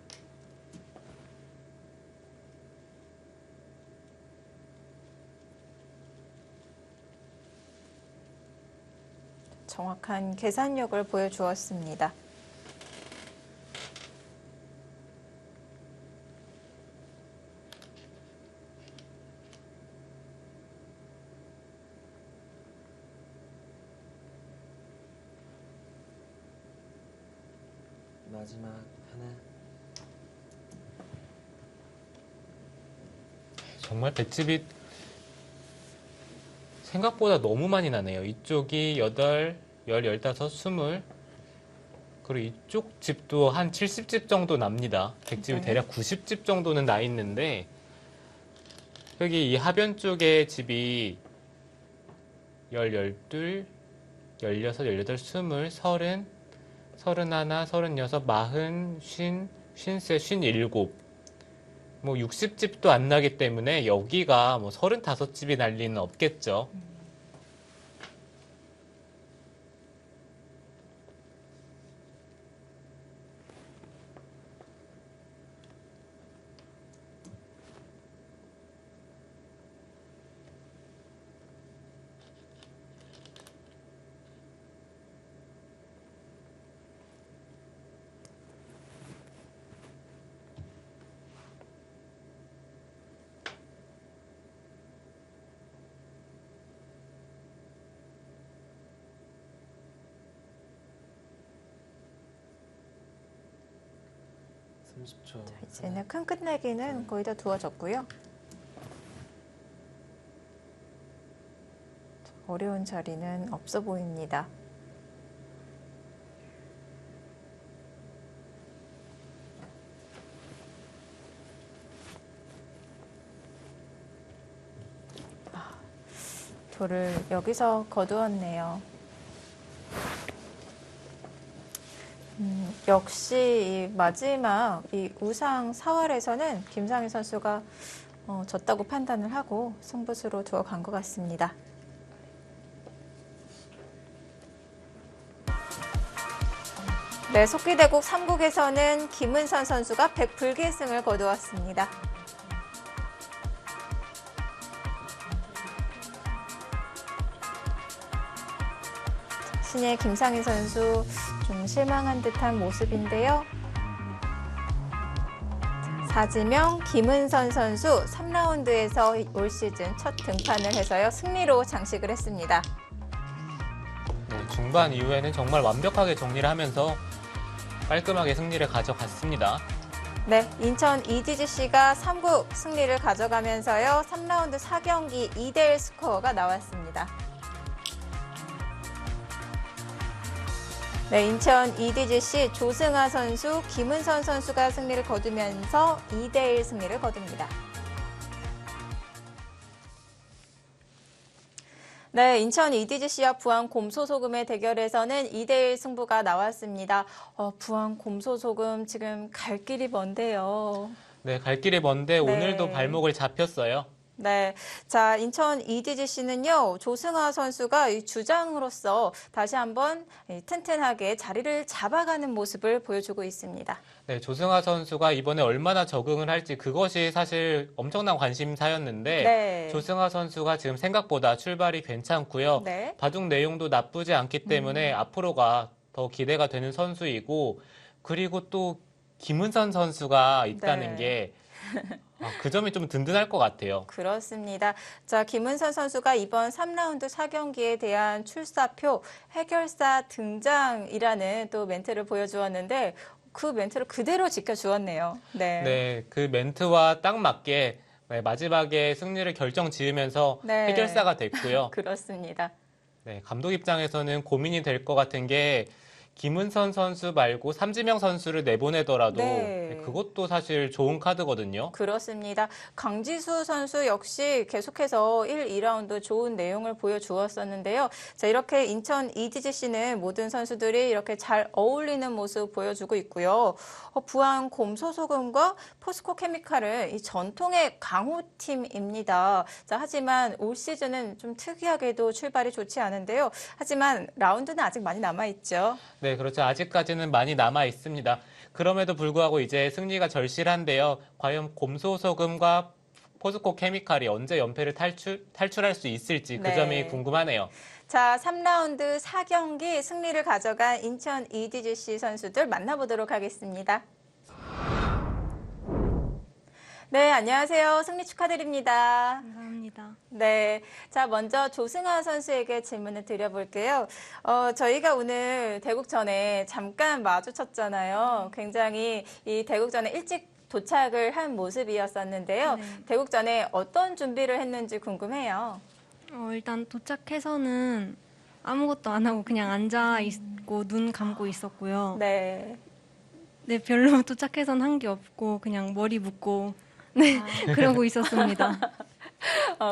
정확한 계산력을 보여주었습니다. 마지막 하나. 정말 백집이 생각보다 너무 많이 나네요. 이쪽이 8, 10, 15, 20. 그리고 이쪽 집도 한 70집 정도 납니다. 백집이 네. 대략 90집 정도는 나 있는데 여기 이 하변 쪽에 집이 10, 12, 16, 18, 20, 30, 31, 36, 40, 50, 53, 57. 뭐 60집도 안 나기 때문에 여기가 뭐 35집이 날 리는 없겠죠. (30초) 이제는 큰 끝내기는 거의 다 두어졌고요. 어려운 자리는 없어 보입니다. 돌을 여기서 거두었네요. 역시 이 마지막 이 우상 4활에서는 김상희 선수가 졌다고 판단을 하고 승부수로 두어 간 것 같습니다. 네, 속기대국 3국에서는 김은선 선수가 100불계승을 거두었습니다. 신예 김상희 선수 좀 실망한 듯한 모습인데요. 사지명 김은선 선수 3라운드에서 올 시즌 첫 등판을 해서요. 승리로 장식을 했습니다. 네, 중반 이후에는 정말 완벽하게 정리를 하면서 깔끔하게 승리를 가져갔습니다. 네, 인천 EDGC가 3국 승리를 가져가면서요. 3라운드 4경기 2대1 스코어가 나왔습니다. 네, 인천 EDGC 조승아 선수, 김은선 선수가 승리를 거두면서 2대1 승리를 거둡니다. 네, 인천 EDGC와 부안 곰소소금의 대결에서는 2대1 승부가 나왔습니다. 부안 곰소소금 지금 갈 길이 먼데요. 네, 갈 길이 먼데 네. 오늘도 발목을 잡혔어요. 네. 자, 인천 EDGC는요, 조승아 선수가 이 주장으로서 다시 한번 튼튼하게 자리를 잡아가는 모습을 보여주고 있습니다. 네, 조승아 선수가 이번에 얼마나 적응을 할지 그것이 사실 엄청난 관심사였는데 네. 조승아 선수가 지금 생각보다 출발이 괜찮고요. 네. 바둑 내용도 나쁘지 않기 때문에 앞으로가 더 기대가 되는 선수이고 그리고 또 김은선 선수가 있다는 네. 게 그 점이 좀 든든할 것 같아요. 그렇습니다. 자, 김은선 선수가 이번 3라운드 4경기에 대한 출사표 해결사 등장이라는 또 멘트를 보여주었는데 그 멘트를 그대로 지켜주었네요. 네. 네, 그 멘트와 딱 맞게 네, 마지막에 승리를 결정 지으면서 네. 해결사가 됐고요. 그렇습니다. 네, 감독 입장에서는 고민이 될 것 같은 게 김은선 선수 말고 삼지명 선수를 내보내더라도 네. 그것도 사실 좋은 카드거든요. 그렇습니다. 강지수 선수 역시 계속해서 1, 2라운드 좋은 내용을 보여주었었는데요. 자, 이렇게 인천 EDGC는 모든 선수들이 이렇게 잘 어울리는 모습 보여주고 있고요. 부안 곰소소금과 포스코 케미칼은 이 전통의 강호팀입니다. 자, 하지만 올 시즌은 좀 특이하게도 출발이 좋지 않은데요. 하지만 라운드는 아직 많이 남아있죠. 네, 그렇죠. 아직까지는 많이 남아 있습니다. 그럼에도 불구하고 이제 승리가 절실한데요. 과연 곰소소금과 포스코 케미칼이 언제 연패를 탈출할 수 있을지 그 네. 점이 궁금하네요. 자, 3라운드 4경기 승리를 가져간 인천 EDGC 선수들 만나보도록 하겠습니다. 네, 안녕하세요. 승리 축하드립니다. 감사합니다. 네. 자, 먼저 조승아 선수에게 질문을 드려볼게요. 저희가 오늘 대국전에 잠깐 마주쳤잖아요. 굉장히 이 대국전에 일찍 도착을 한 모습이었었는데요. 네. 대국전에 어떤 준비를 했는지 궁금해요. 일단 도착해서는 아무것도 안 하고 그냥 앉아 있고 눈 감고 있었고요. 네. 네, 별로 도착해선 한 게 없고 그냥 머리 묶고 네, 그러고 있었습니다.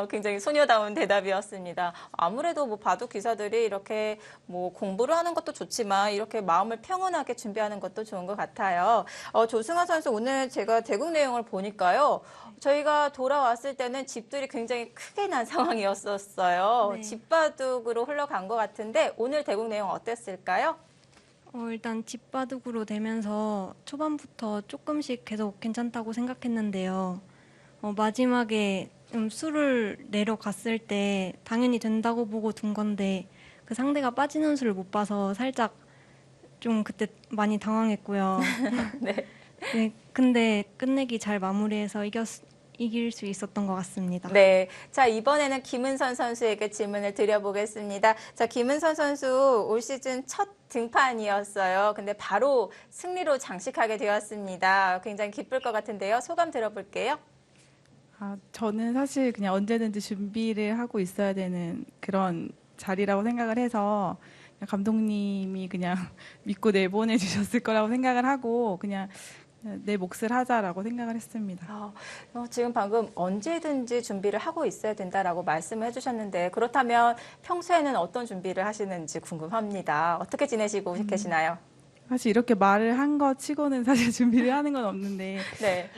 굉장히 소녀다운 대답이었습니다. 아무래도 뭐 바둑 기사들이 이렇게 뭐 공부를 하는 것도 좋지만 이렇게 마음을 평온하게 준비하는 것도 좋은 것 같아요. 조승아 선수 오늘 제가 대국 내용을 보니까요. 저희가 돌아왔을 때는 집들이 굉장히 크게 난 상황이었었어요. 네. 집바둑으로 흘러간 것 같은데 오늘 대국 내용 어땠을까요? 일단 집바둑으로 되면서 초반부터 조금씩 계속 괜찮다고 생각했는데요. 마지막에 수를 내려갔을 때 당연히 된다고 보고 둔 건데 그 상대가 빠지는 수를 못 봐서 살짝 좀 그때 많이 당황했고요. 네. 네, 근데 끝내기 잘 마무리해서 이길 수 있었던 것 같습니다. 네. 자, 이번에는 김은선 선수에게 질문을 드려보겠습니다. 자, 김은선 선수 올 시즌 첫 등판이었어요. 근데 바로 승리로 장식하게 되었습니다. 굉장히 기쁠 것 같은데요. 소감 들어볼게요. 저는 사실 그냥 언제든지 준비를 하고 있어야 되는 그런 자리라고 생각을 해서 그냥 감독님이 그냥 믿고 내보내 주셨을 거라고 생각을 하고 그냥 내 몫을 하자라고 생각을 했습니다. 지금 방금 언제든지 준비를 하고 있어야 된다라고 말씀을 해주셨는데 그렇다면 평소에는 어떤 준비를 하시는지 궁금합니다. 어떻게 지내시고 계시나요? 사실 이렇게 말을 한 거 치고는 사실 준비를 하는 건 없는데 네.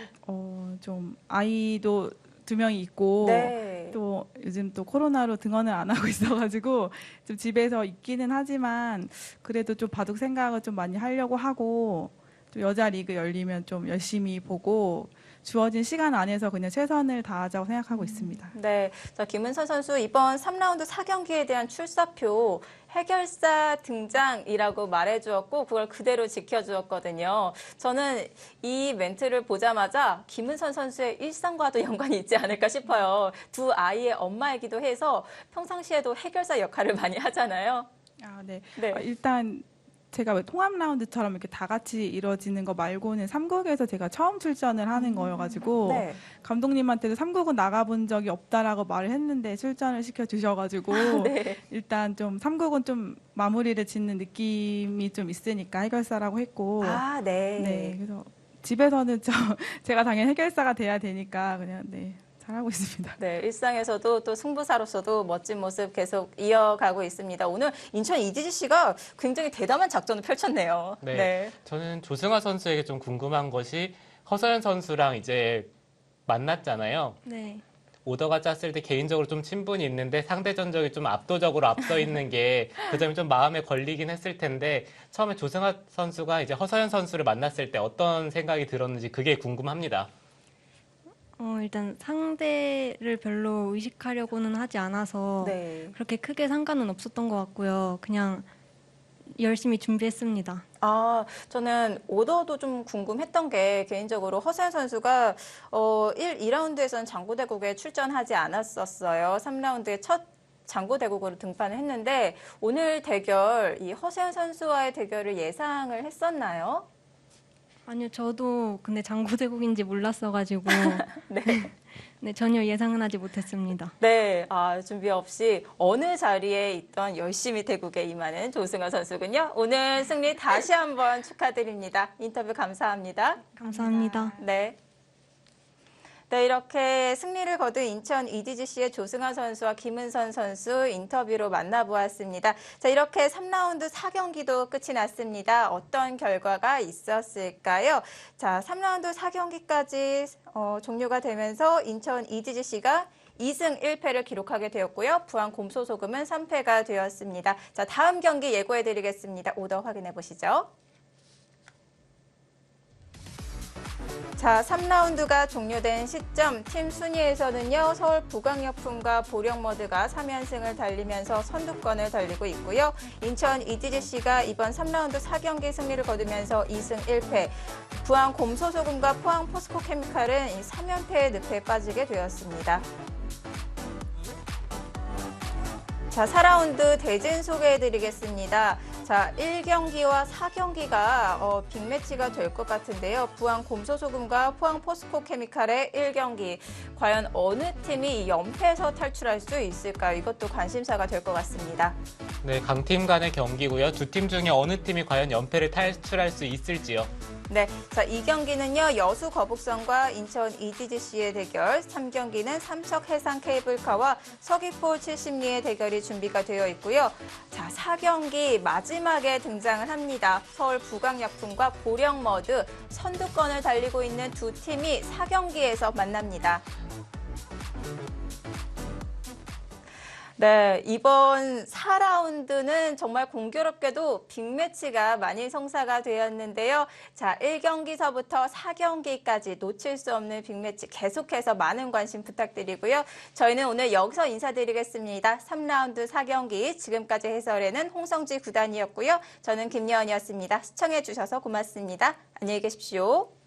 좀 아이도 2명이 있고 네. 또 요즘 또 코로나로 등원을 안 하고 있어가지고 좀 집에서 있기는 하지만 그래도 좀 바둑 생각을 좀 많이 하려고 하고 좀 여자 리그 열리면 좀 열심히 보고 주어진 시간 안에서 그냥 최선을 다하자고 생각하고 있습니다. 네. 자, 김은선 선수 이번 3라운드 4경기에 대한 출사표 해결사 등장이라고 말해주었고 그걸 그대로 지켜주었거든요. 저는 이 멘트를 보자마자 김은선 선수의 일상과도 연관이 있지 않을까 싶어요. 두 아이의 엄마이기도 해서 평상시에도 해결사 역할을 많이 하잖아요. 네. 네. 일단 제가 왜 통합 라운드처럼 이렇게 다 같이 이루어지는 거 말고는 3국에서 제가 처음 출전을 하는 거여가지고 네. 감독님한테도 3국은 나가본 적이 없다라고 말을 했는데 출전을 시켜주셔가지고 네. 일단 좀 3국은 좀 마무리를 짓는 느낌이 좀 있으니까 해결사라고 했고 네. 네, 그래서 집에서는 제가 당연히 해결사가 돼야 되니까 그냥 네, 잘하고 있습니다. 네, 일상에서도 또 승부사로서도 멋진 모습 계속 이어가고 있습니다. 오늘 인천 EDGC가 굉장히 대담한 작전을 펼쳤네요. 네. 저는 조승아 선수에게 좀 궁금한 것이 허서연 선수랑 이제 만났잖아요. 네. 오더가 짰을 때 개인적으로 좀 친분이 있는데 상대 전적이 좀 압도적으로 앞서 있는 게 그 점이 좀 마음에 걸리긴 했을 텐데 처음에 조승아 선수가 이제 허서연 선수를 만났을 때 어떤 생각이 들었는지 그게 궁금합니다. 일단 상대를 별로 의식하려고는 하지 않아서 네. 그렇게 크게 상관은 없었던 것 같고요. 그냥 열심히 준비했습니다. 아, 저는 오더도 좀 궁금했던 게 개인적으로 허세현 선수가 2라운드에서는 장고대국에 출전하지 않았었어요. 3라운드에 첫 장고대국으로 등판을 했는데 오늘 대결, 이 허세현 선수와의 대결을 예상을 했었나요? 아니요, 저도 근데 장고대국인지 몰랐어가지고 네. 네, 전혀 예상은 하지 못했습니다. 네, 준비 없이 어느 자리에 있던 열심히 대국에 임하는 조승아 선수군요. 오늘 승리 다시 한번 축하드립니다. 인터뷰 감사합니다. 감사합니다. 네. 네, 이렇게 승리를 거둔 인천 EDGC의 조승아 선수와 김은선 선수 인터뷰로 만나보았습니다. 자, 이렇게 3라운드 4경기도 끝이 났습니다. 어떤 결과가 있었을까요? 자, 3라운드 4경기까지 종료가 되면서 인천 EDGC가 2승 1패를 기록하게 되었고요. 부안 곰소소금은 3패가 되었습니다. 자, 다음 경기 예고해드리겠습니다. 오더 확인해 보시죠. 자, 3라운드가 종료된 시점 팀 순위에서는요. 서울 부강역품과 보령머드가 3연승을 달리면서 선두권을 달리고 있고요. 인천 EDGC가 이번 3라운드 4경기 승리를 거두면서 2승 1패, 부안 곰소소금과 포항 포스코케미칼은 이 3연패의 늪에 빠지게 되었습니다. 자, 4라운드 대진 소개해드리겠습니다. 자, 1경기와 4경기가 빅매치가 될 것 같은데요. 부안 곰소소금과 포항 포스코케미칼의 1경기. 과연 어느 팀이 연패에서 탈출할 수 있을까요? 이것도 관심사가 될 것 같습니다. 네, 강팀 간의 경기고요. 두 팀 중에 어느 팀이 과연 연패를 탈출할 수 있을지요. 네, 자, 2경기는요. 여수 거북선과 인천 EDGC의 대결, 3경기는 삼척 해상 케이블카와 서귀포 70리의 대결이 준비가 되어 있고요. 자, 4경기 마지막에 등장을 합니다. 서울 부강약품과 보령머드 선두권을 달리고 있는 두 팀이 4경기에서 만납니다. 네, 이번 4라운드는 정말 공교롭게도 빅매치가 많이 성사가 되었는데요. 자, 1경기서부터 4경기까지 놓칠 수 없는 빅매치 계속해서 많은 관심 부탁드리고요. 저희는 오늘 여기서 인사드리겠습니다. 3라운드 4경기 지금까지 해설에는 홍성지 구단이었고요. 저는 김예원이었습니다. 시청해 주셔서 고맙습니다. 안녕히 계십시오.